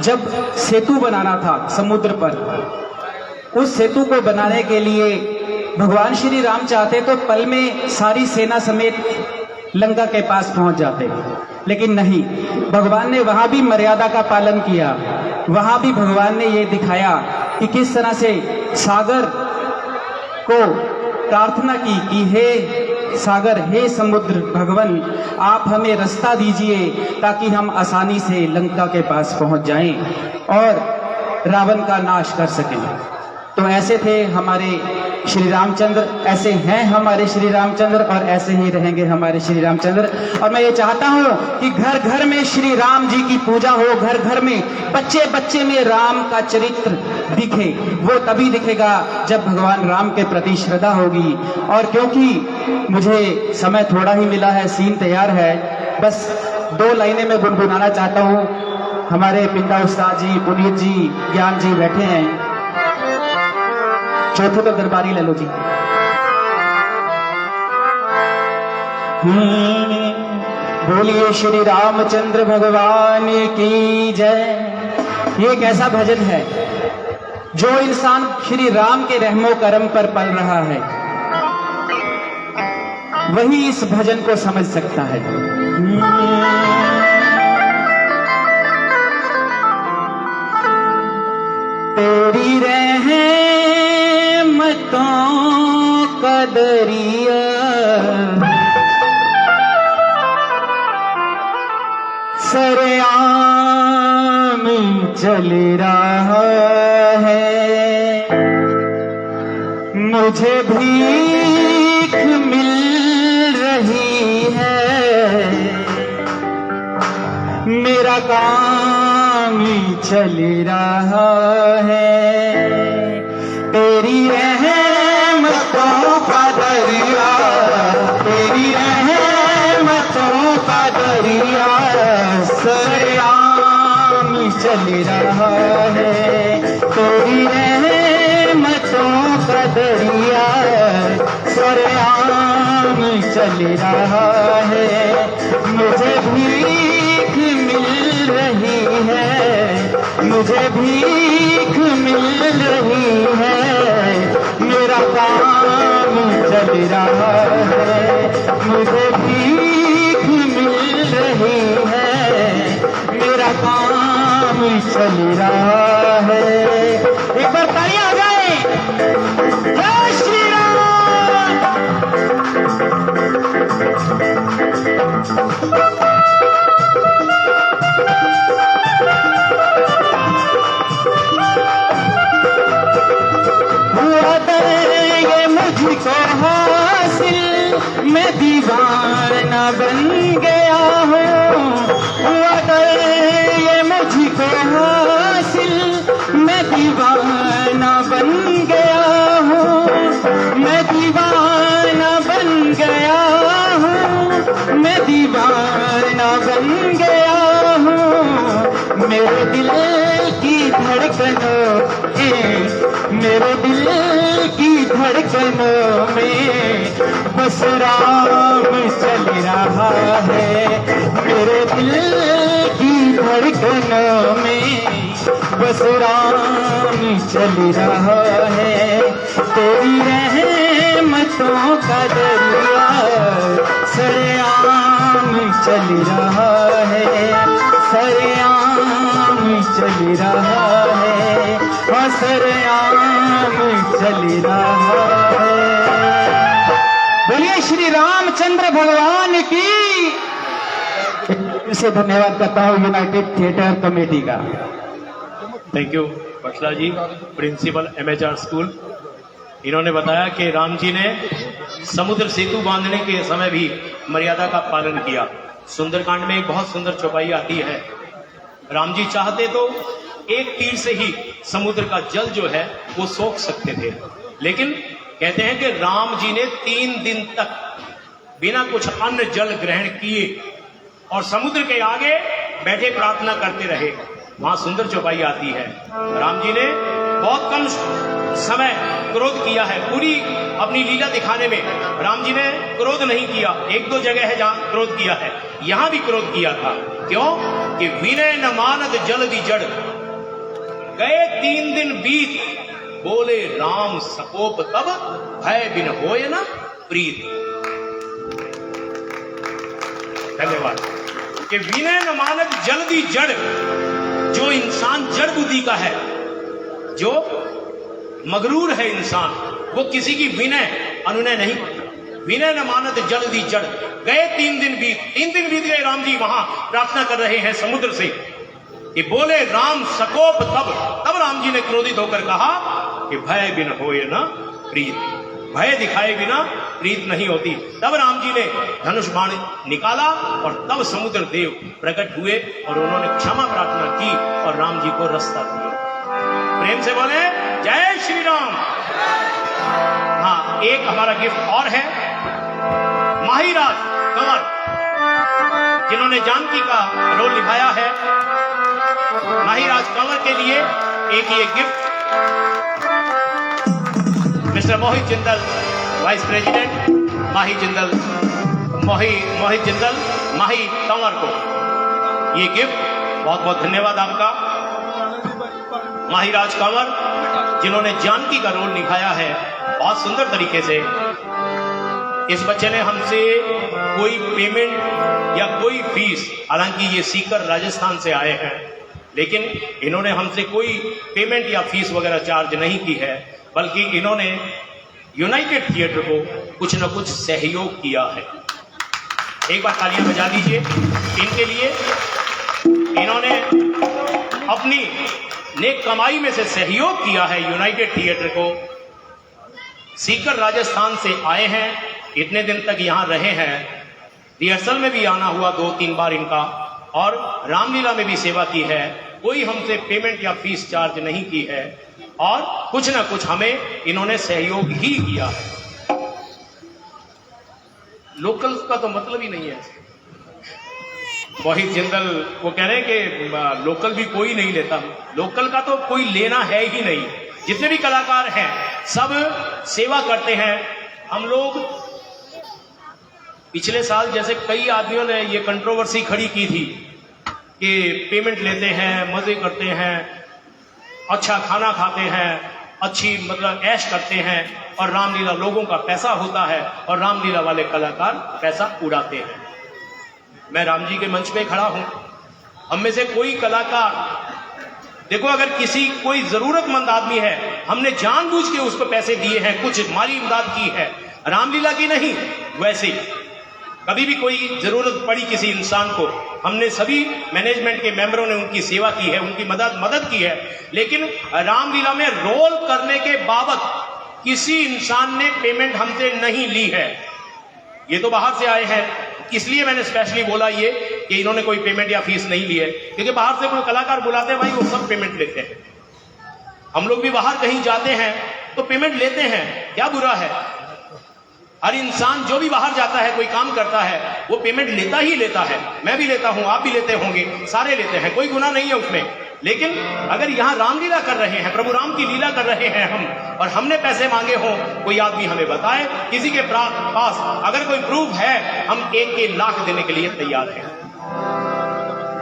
जब सेतु बनाना था समुद्र पर, उस सेतु को बनाने के लिए भगवान श्री राम चाहते तो पल में सारी सेना समेत लंका के पास पहुंच जाते। लेकिन नहीं, भगवान ने वहां भी मर्यादा का पालन किया। वहां भी भगवान ने ये दिखाया कि किस तरह से सागर को प्रार्थना की कि हे सागर, हे समुद्र, भगवान आप हमें रास्ता दीजिए ताकि हम आसानी से लंका के पास पहुंच जाएं और रावण का नाश कर सकें। तो ऐसे थे हमारे श्री रामचंद्र, ऐसे हैं हमारे श्री रामचंद्र और ऐसे ही रहेंगे हमारे श्री रामचंद्र। और मैं ये चाहता हूं कि घर घर में श्री राम जी की पूजा हो, घर घर में बच्चे बच्चे में राम का चरित्र दिखे। वो तभी दिखेगा जब भगवान राम के प्रति श्रद्धा होगी। और क्योंकि मुझे समय थोड़ा ही मिला है, सीन तैयार है, बस 2 लाइनें मैं गुनगुनाना चाहता हूं। हमारे पिता उस्ताद जी, पुनीत जी, ज्ञान जी बैठे हैं, चौथे तो दरबारी ले लो जी। बोलिए श्री रामचंद्र भगवान की जय। ये एक ऐसा भजन है जो इंसान श्री राम के रहमो करम पर पल रहा है, वही इस भजन को समझ सकता है। तेरी रहमतों का दरिया सरेआम चल रहा है, मुझे भीख मिल रही है, मेरा काम चल रहा है। तेरी रहमतों का दरिया, तेरी रहमतों का दरिया सरेआम चल रहा है। तेरी रहमतों का दरिया सरेआम चल रहा है, मुझे भीख मिल रही है, मुझे भीख मिल रही है, मेरा काम चल रहा है, मुझे भीख मिल रही है, मेरा काम चल रहा है। एक बार तालियां आ जाए। जय श्री राम। ये मुझको हासिल, मैं दीवाना बन गया हूँ। ये मुझको हासिल, मैं दीवाना बन गया हूँ, मैं दीवाना बन गया हूँ, मैं दीवाना बन गया हूँ। मेरे दिल की धड़कनों में, मेरे दिल की धड़कनों में बस राम चल रहा है, मेरे दिल की धड़कनों में बस राम चल रहा है। तेरी रहमतों का दरिया सरेआम चल रहा है, सरेआम चल रहा है, हाँ सरेआम चल रहा है। बोलिए श्री रामचंद्र भगवान की। इसे धन्यवाद करता हूँ यूनाइटेड थिएटर कमेटी का। Thank you Batla ji, principal MHR school. इन्होंने बताया कि राम जी ने समुद्र सेतु बांधने के समय भी मर्यादा का पालन किया। सुंदरकांड में एक बहुत सुंदर चौपाई आती है। राम जी चाहते तो एक तीर से ही समुद्र का जल जो है वो सोख सकते थे, लेकिन कहते हैं कि राम जी ने 3 दिन तक बिना कुछ अन्न जल ग्रहण किए और समुद्र के आगे बैठे प्रार्थना करते रहे। वहां सुंदर चौपाई आती है। राम जी ने बहुत कम समय क्रोध किया है। पूरी अपनी लीला दिखाने में राम जी ने क्रोध नहीं किया। 1-2 जगह है जहां क्रोध किया है, यहां भी क्रोध किया था। क्यों? कि विनय न मानद जल्दी जड़, गए 3 दिन बीत, बोले राम सकोप तब, भय बिन होय न प्रीत। धन्यवाद। कि विनय न मानत जल्दी जड़, जो इंसान जड़ बुद्धि का है, जो मगरूर है इंसान, वो किसी की विनय अनुनय नहीं करता। विनय न मानत जल्दी जड़। गए 3 दिन बीत गए, राम जी वहां प्रार्थना कर रहे हैं समुद्र से कि बोले राम सकोप तब राम जी ने क्रोधित होकर कहा कि भय बिन होए न प्रीत, भय दिखाए बिना प्रीत नहीं होती। तब राम जी ने धनुष बाण निकाला और तब समुद्र देव प्रकट हुए और उन्होंने क्षमा प्रार्थना की और राम जी को रास्ता दिया। प्रेम से बोले जय श्री राम। हाँ, एक हमारा गिफ्ट और है, माहीराज कंवर जिन्होंने जानकी का रोल निभाया है, माहीराज कंवर के लिए एक ये गिफ्ट मिस्टर मोहित जिंदल, वाइस प्रेसिडेंट मोहित जिंदल माही कंवर को ये गिफ्ट। बहुत बहुत धन्यवाद आपका माहीराज कंवर, जिन्होंने जानकी का रोल निभाया है बहुत सुंदर तरीके से। इस बच्चे ने हमसे कोई पेमेंट या कोई फीस, हालांकि ये सीकर राजस्थान से आए हैं, लेकिन इन्होंने हमसे कोई पेमेंट या फीस वगैरह चार्ज नहीं की है, बल्कि इन्होंने यूनाइटेड थिएटर को कुछ न कुछ सहयोग किया है। एक बार तालियां बजा दीजिए इनके लिए। इन्होंने अपनी नेक कमाई में से सहयोग किया है यूनाइटेड थिएटर को। सीकर राजस्थान से आए हैं, इतने दिन तक यहां रहे हैं, रिहर्सल में भी आना हुआ 2-3 बार इनका, और रामलीला में भी सेवा की है। कोई हमसे पेमेंट या फीस चार्ज नहीं की है और कुछ ना कुछ हमें इन्होंने सहयोग ही किया है। लोकल का तो मतलब ही नहीं है। मोहित जिंदल वो कह रहे हैं कि लोकल भी कोई नहीं लेता, लोकल का तो कोई लेना है ही नहीं। जितने भी कलाकार हैं सब सेवा करते हैं। हम लोग पिछले साल जैसे कई आदमियों ने ये कंट्रोवर्सी खड़ी की थी कि पेमेंट लेते हैं, मजे करते हैं, अच्छा खाना खाते हैं, अच्छी मतलब ऐश करते हैं, और रामलीला लोगों का पैसा होता है और रामलीला वाले कलाकार पैसा उड़ाते हैं। मैं राम जी के मंच पे खड़ा हूं, हम में से कोई कलाकार देखो, अगर किसी कोई जरूरतमंद आदमी है, हमने जानबूझ के उसको पैसे दिए हैं, कुछ माली इमदाद की है, रामलीला की नहीं। वैसे कभी भी कोई जरूरत पड़ी किसी इंसान को, हमने सभी मैनेजमेंट के मेंबरों ने उनकी सेवा की है, उनकी मदद की है। लेकिन रामलीला में रोल करने के बाबत किसी इंसान ने पेमेंट हमसे नहीं ली है। ये तो बाहर से आए हैं, इसलिए मैंने स्पेशली बोला ये कि इन्होंने कोई पेमेंट या फीस नहीं ली है, क्योंकि बाहर से कोई कलाकार बुलाते हैं भाई, वो सब पेमेंट लेते हैं। हम लोग भी बाहर कहीं जाते हैं तो पेमेंट लेते हैं, क्या बुरा है? हर इंसान जो भी बाहर जाता है, कोई काम करता है, वो पेमेंट लेता ही लेता है। मैं भी लेता हूं, आप भी लेते होंगे, सारे लेते हैं, कोई गुनाह नहीं है उसमें। लेकिन अगर यहां रामलीला कर रहे हैं, प्रभु राम की लीला कर रहे हैं हम, और हमने पैसे मांगे हों, कोई आदमी हमें बताए, किसी के पास अगर कोई प्रूफ है, हम 1 लाख देने के लिए तैयार हैं।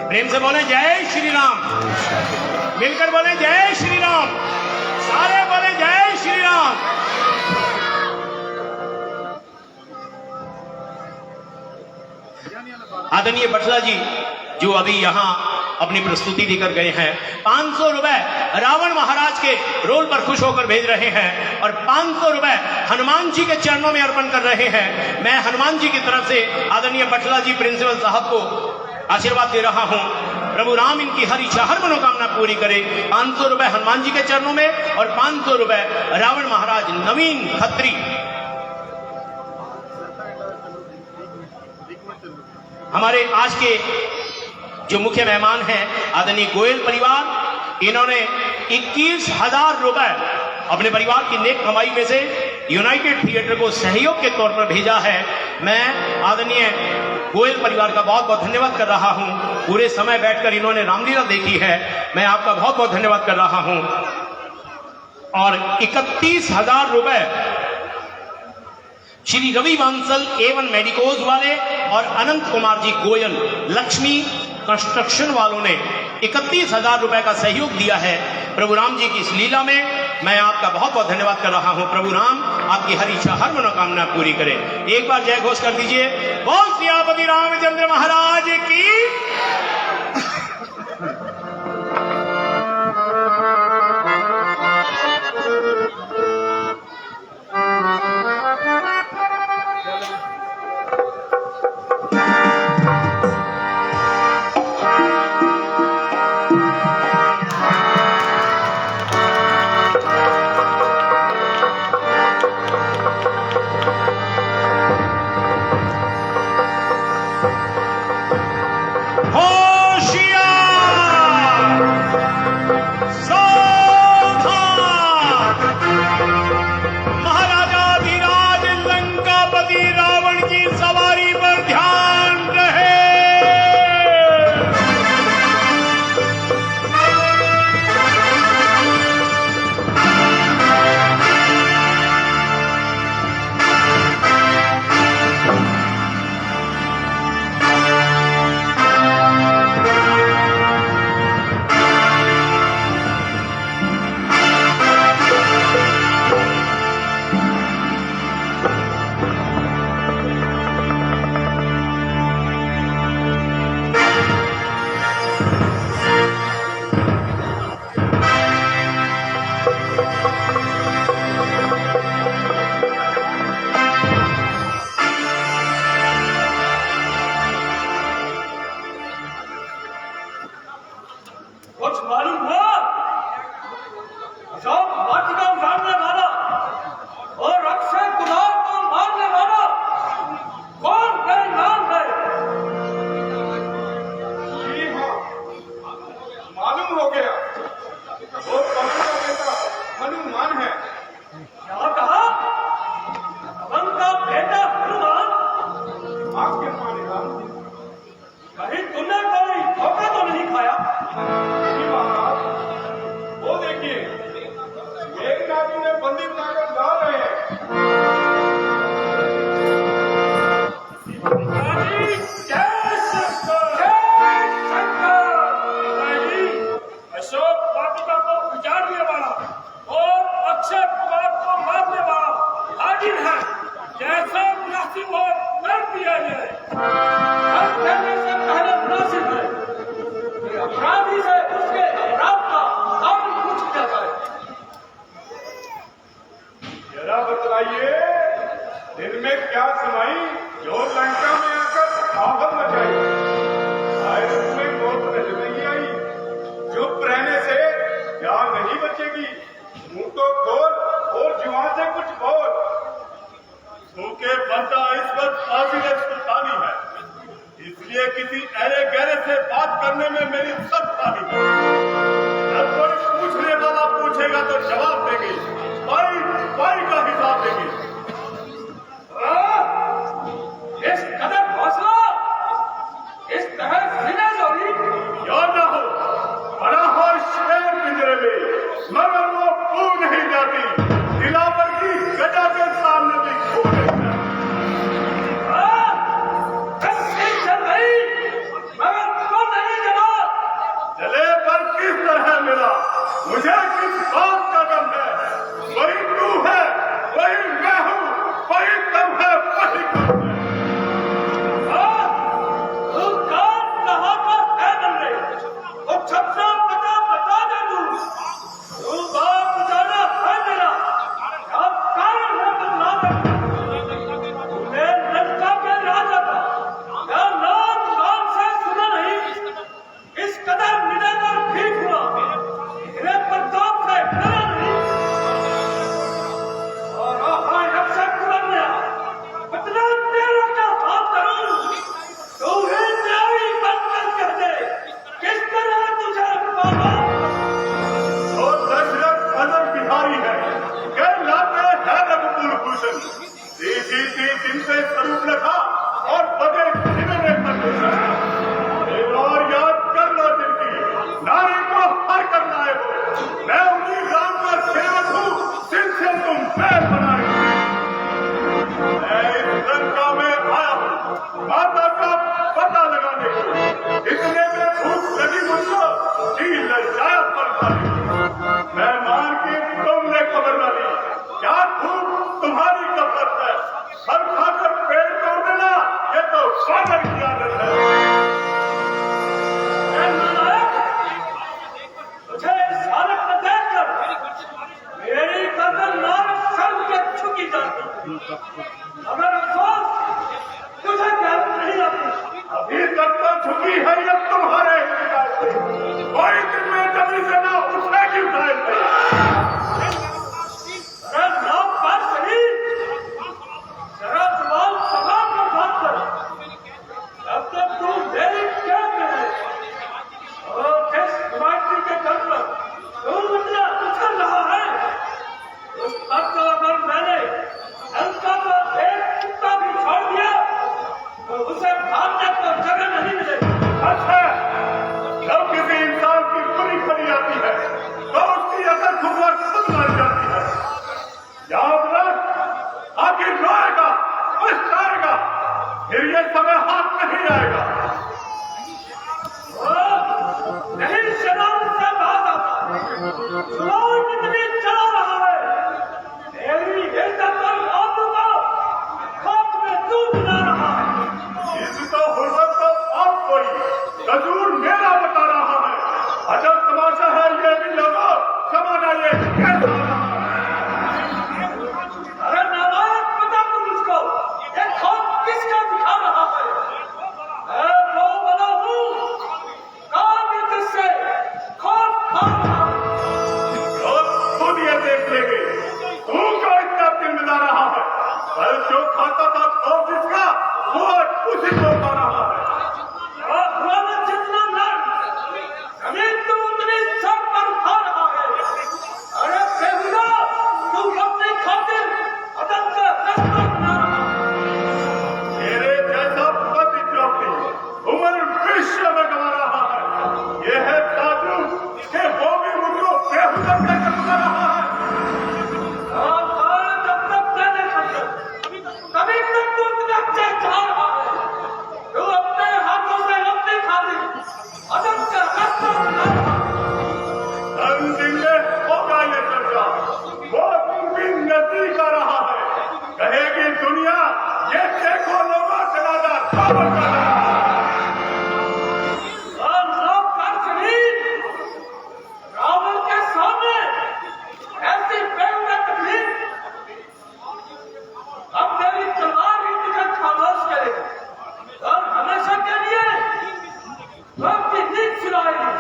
प्रेम से बोले जय श्री राम, मिलकर बोले जय श्री राम, सारे बोले जय श्री राम। आदरणीय बटला जी जो अभी यहां अपनी प्रस्तुति देकर गए हैं, 500 रुपए रावण महाराज के रोल पर खुश होकर भेज रहे हैं और 500 रुपए हनुमान जी के चरणों में अर्पण कर रहे हैं। मैं हनुमान जी की तरफ से आदरणीय बटला जी प्रिंसिपल साहब को आशीर्वाद दे रहा हूं, प्रभु राम इनकी हर इच्छा हर मनोकामना पूरी करे। 500 रुपए हनुमान जी के चरणों में और 500 रुपए रावण महाराज नवीन खत्री, हमारे आज के जो मुख्य मेहमान हैं आदरणीय गोयल परिवार, इन्होंने 21,000 रुपए अपने परिवार की नेक कमाई में से यूनाइटेड थिएटर को सहयोग के तौर पर भेजा है। मैं आदरणीय गोयल परिवार का बहुत बहुत धन्यवाद कर रहा हूं। पूरे समय बैठकर इन्होंने रामलीला देखी है, मैं आपका बहुत बहुत धन्यवाद कर रहा हूं। और 31,000 रुपए श्री रवि बांसल एवं मेडिकोज वाले और अनंत कुमार जी गोयल लक्ष्मी कंस्ट्रक्शन वालों ने 31,000 रुपए का सहयोग दिया है प्रभु राम जी की इस लीला में। मैं आपका बहुत बहुत धन्यवाद कर रहा हूं। प्रभु राम आपकी हर इच्छा हर मनोकामना पूरी करें। एक बार जय घोष कर दीजिए, बोल सियापति रामचंद्र महाराज की। कुछ मालूम हुआ? अशोक वाटिका उजाड़ने वाला और अक्षय कुमार को मारने वाला कौन तेरे नाम है? जी हाँ, मालूम हो गया, वो पवन का बेटा हनुमान है। क्या कहा? पवन का बेटा हनुमान? आपके मानेगा कहीं तुमने कोई धोखा तो नहीं खाया? जी महाराज, वो देखिए एक नागी ने बंदी बनाकर ला रहे हैं। रानी, जय शंकर! जय शंकर! रानी, अशोक वाटिका को उजाड़ने वाला और अक्षय कुमार को मारने वाला हाजिर है। जैसा मुनासिब हो कर दिया जाए। हर कहने से पहले मुनासिब है कि अपराधी से उसके अपराध का कारण पूछ किया जाए। जरा बतलाइए, दिन में क्या सुनाई जो लंका में आकर आफत मचाई? शायद उसमें मौत नजर नहीं आई। चुप रहने से जान नहीं बचेगी। मुंह तो खोल और जुबान से कुछ बोल। सूखे बनता इस वक्त फासिल सुल्तानी है, इसलिए किसी अरे गहरे से बात करने में मेरी सख्त तारीफ है। जब कोई पूछने वाला पूछेगा तो जवाब देगी, पाई का हिसाब देगी। इस कदर हौसला, इस तरह सीना जोड़ी, याद ना हो, बड़ा हो शेर पिंजरे में, मगर वो कूद नहीं जाती। दिलावर की गजा के सामने भी खो नहीं जाती। चल गई मगर तुम नहीं जला। जले पर किस तरह मिला, मुझे किस बात का गम है। फादर की आदत है। मुझे इस हालत में देखकर मेरी गर्दन नारक शर्म के झुकी जाती, मगर अफसोस तुझे ज्ञान नहीं आती। अभी तक तो झुकी है ये तुम्हारे हिसाब से, कोई दिन में जमी से ना उठने की उठाए थे। अरे नाम पर सही, जरा जुबान संभाल कर बात कर। अब तक तू मेरी कैद में है और जिस पार्टी के घर पर तू मुझे उछल रहा है, उस पर तो अगर मैंने हल्का का एक कुत्ता भी छोड़ दिया तो उसे भागने को जगह नहीं मिलेगी। अच्छा, जब किसी इंसान की बुरी खड़ी आती है तो उसकी अकल खुद खुद मर जाती है। याद रख, आखिर रोएगा, पछताएगा, फिर ये समय हाथ नहीं आएगा। नहीं शराब से बात आता, सुनाओ कितनी चला रहा है। मेरी इज्जत पर आंसू को खाक में तू मिला रहा है। इसको हुर्मत तो आप कोई कसूर मेरा बता रहा है। अजब तमाशा है ये भी लोगों, समाना ये कैसा रहा है। अरे नालायक, बता तू मुझको ये खौफ किसका दिखा रहा है? मैं वो बना हूँ काम जिससे खौफ खा रहा है। लोग खुद ये देख लेंगे तू क्यों इतना दिल मिला रहा है। कल जो खाता था खौफ जिसका, वो आज उसी को पा रहा है। और पुराना जितना लड़ जमीन तू उतनी सर पर उठा रहा है। अरे बेहुदा, तू अपनी खातिर अदम का रास्ता बना रहा है। मेरे जैसा पति चौकी उम्र विश्व में गवा रहा है। ये है ताजू के वो भी मुझको बेहुदा कहकर बुला रहा है। और जब तक मैंने खातिर तभी तक तू इतना चेक खा रहा है। तू अपने हाथों से अपनी खातिर अदम का रास्ता बना रहा है। अंतिमे होगा ये चर्चा, वो भी नदी का रहा है। कहेगी दुनिया, ये देखो लोगों जनाजा काबल कर रहा है। और लोग कर जमीन रावण के सामने ऐसी बेहुदा तकलीफ, अब मेरी तलवार ही तुझे खामोश करेगी और हमेशा के लिए आपकी नींद चुराएगी।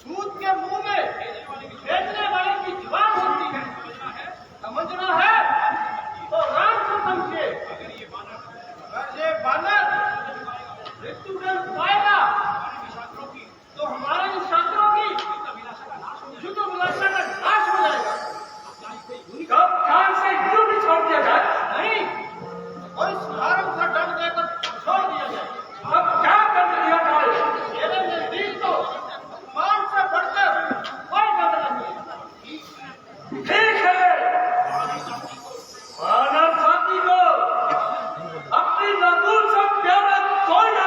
दूध के मुंह में बेचने वाले की जुबान होती है, समझना है तो राम को समझे। अगर ये बानर मृत्युदंड पाएगा तो हमारे इन शास्त्रों की युद्ध विलासा का नाश हो जाएगा। कब कान से यूं भी छोड़ दिया जाए? नहीं, और इस हारम का दंड देकर छोड़ दिया जाए। अब क्या कर दिया जाए? मेरे नजदीक तो मान से बढ़कर कोई दंड नहीं है। ठीक है, मानव जाति को अपनी नागुल से प्यारा कोई ना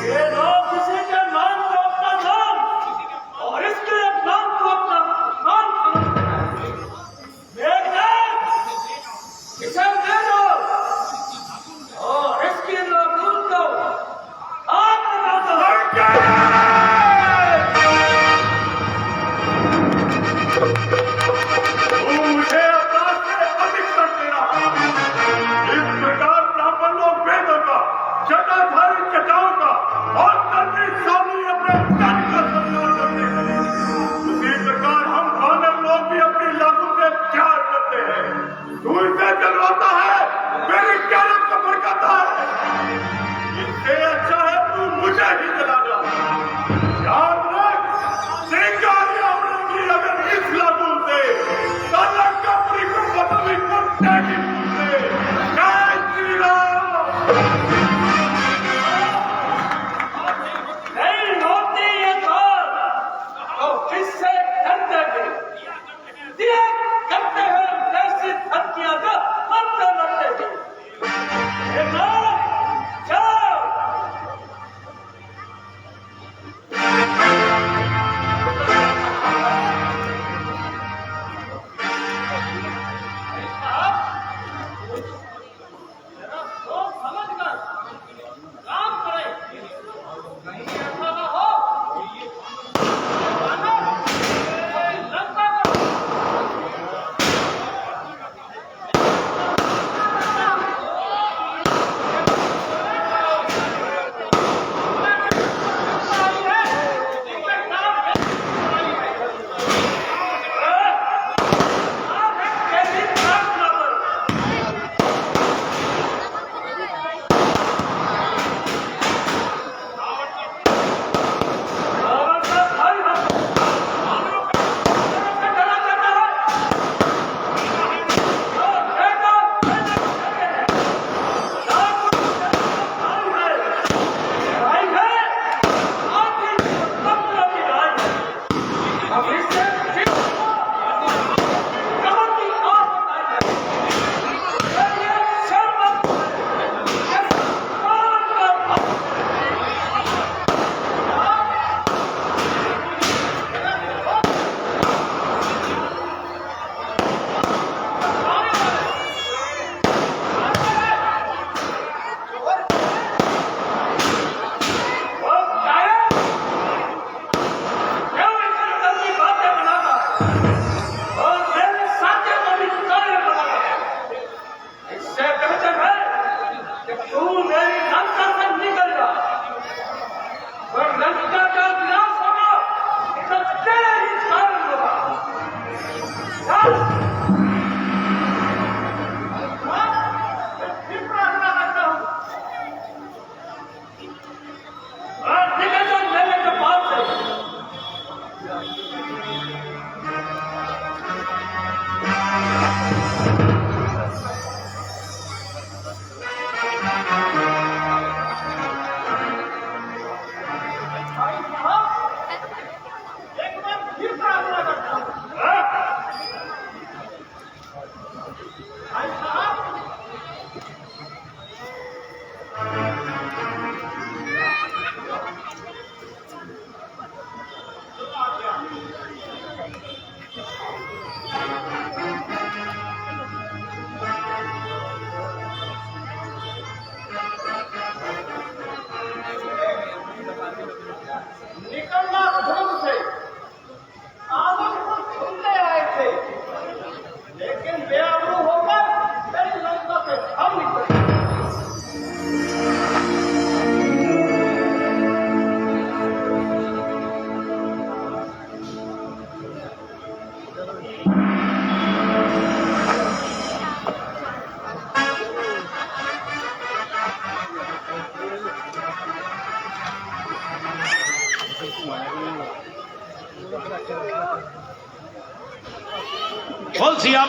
ये लोग किसी के नाम को अपना नाम और इसके नाम को अपना मान समझते हैं। मेघनाथ, इसे ले लो और इसकी नागुल को आग लगा दो। तू मुझे अपराध से अधिक कर दे रहा है। इस प्रकार ब्राह्मण लोग वेदों का, जटाधारी चटाओं का और धरती स्वामी अपने तन का सम्मान करते हैं, उसी प्रकार हम वानर लोग भी अपनी लागू से प्यार करते हैं। तू इसे जलवाता है, मेरी ज्ञान को भड़काता है। इससे अच्छा है तू मुझे ही जला दो। याद रख, सिंगारिया उड़ेगी अगर इस लागू से, साला कपड़ी को बदली करने की से। जय श्री राम। नहीं होती ये बात तो किससे करते थे? दिया करते हैं जैसी धमकियां का मरते मरते थे। ये लोग जाओ। साहब,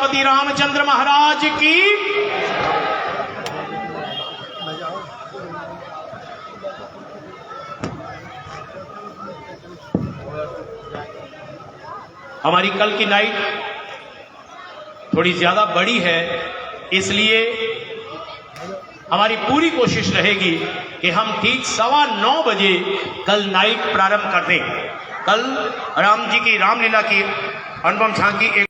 सीतापति रामचंद्र महाराज की। हमारी कल की नाइट थोड़ी ज्यादा बड़ी है, इसलिए हमारी पूरी कोशिश रहेगी कि हम ठीक 9:15 बजे कल नाइट प्रारंभ कर दें। कल राम जी की रामलीला की अनुपम झांकी एक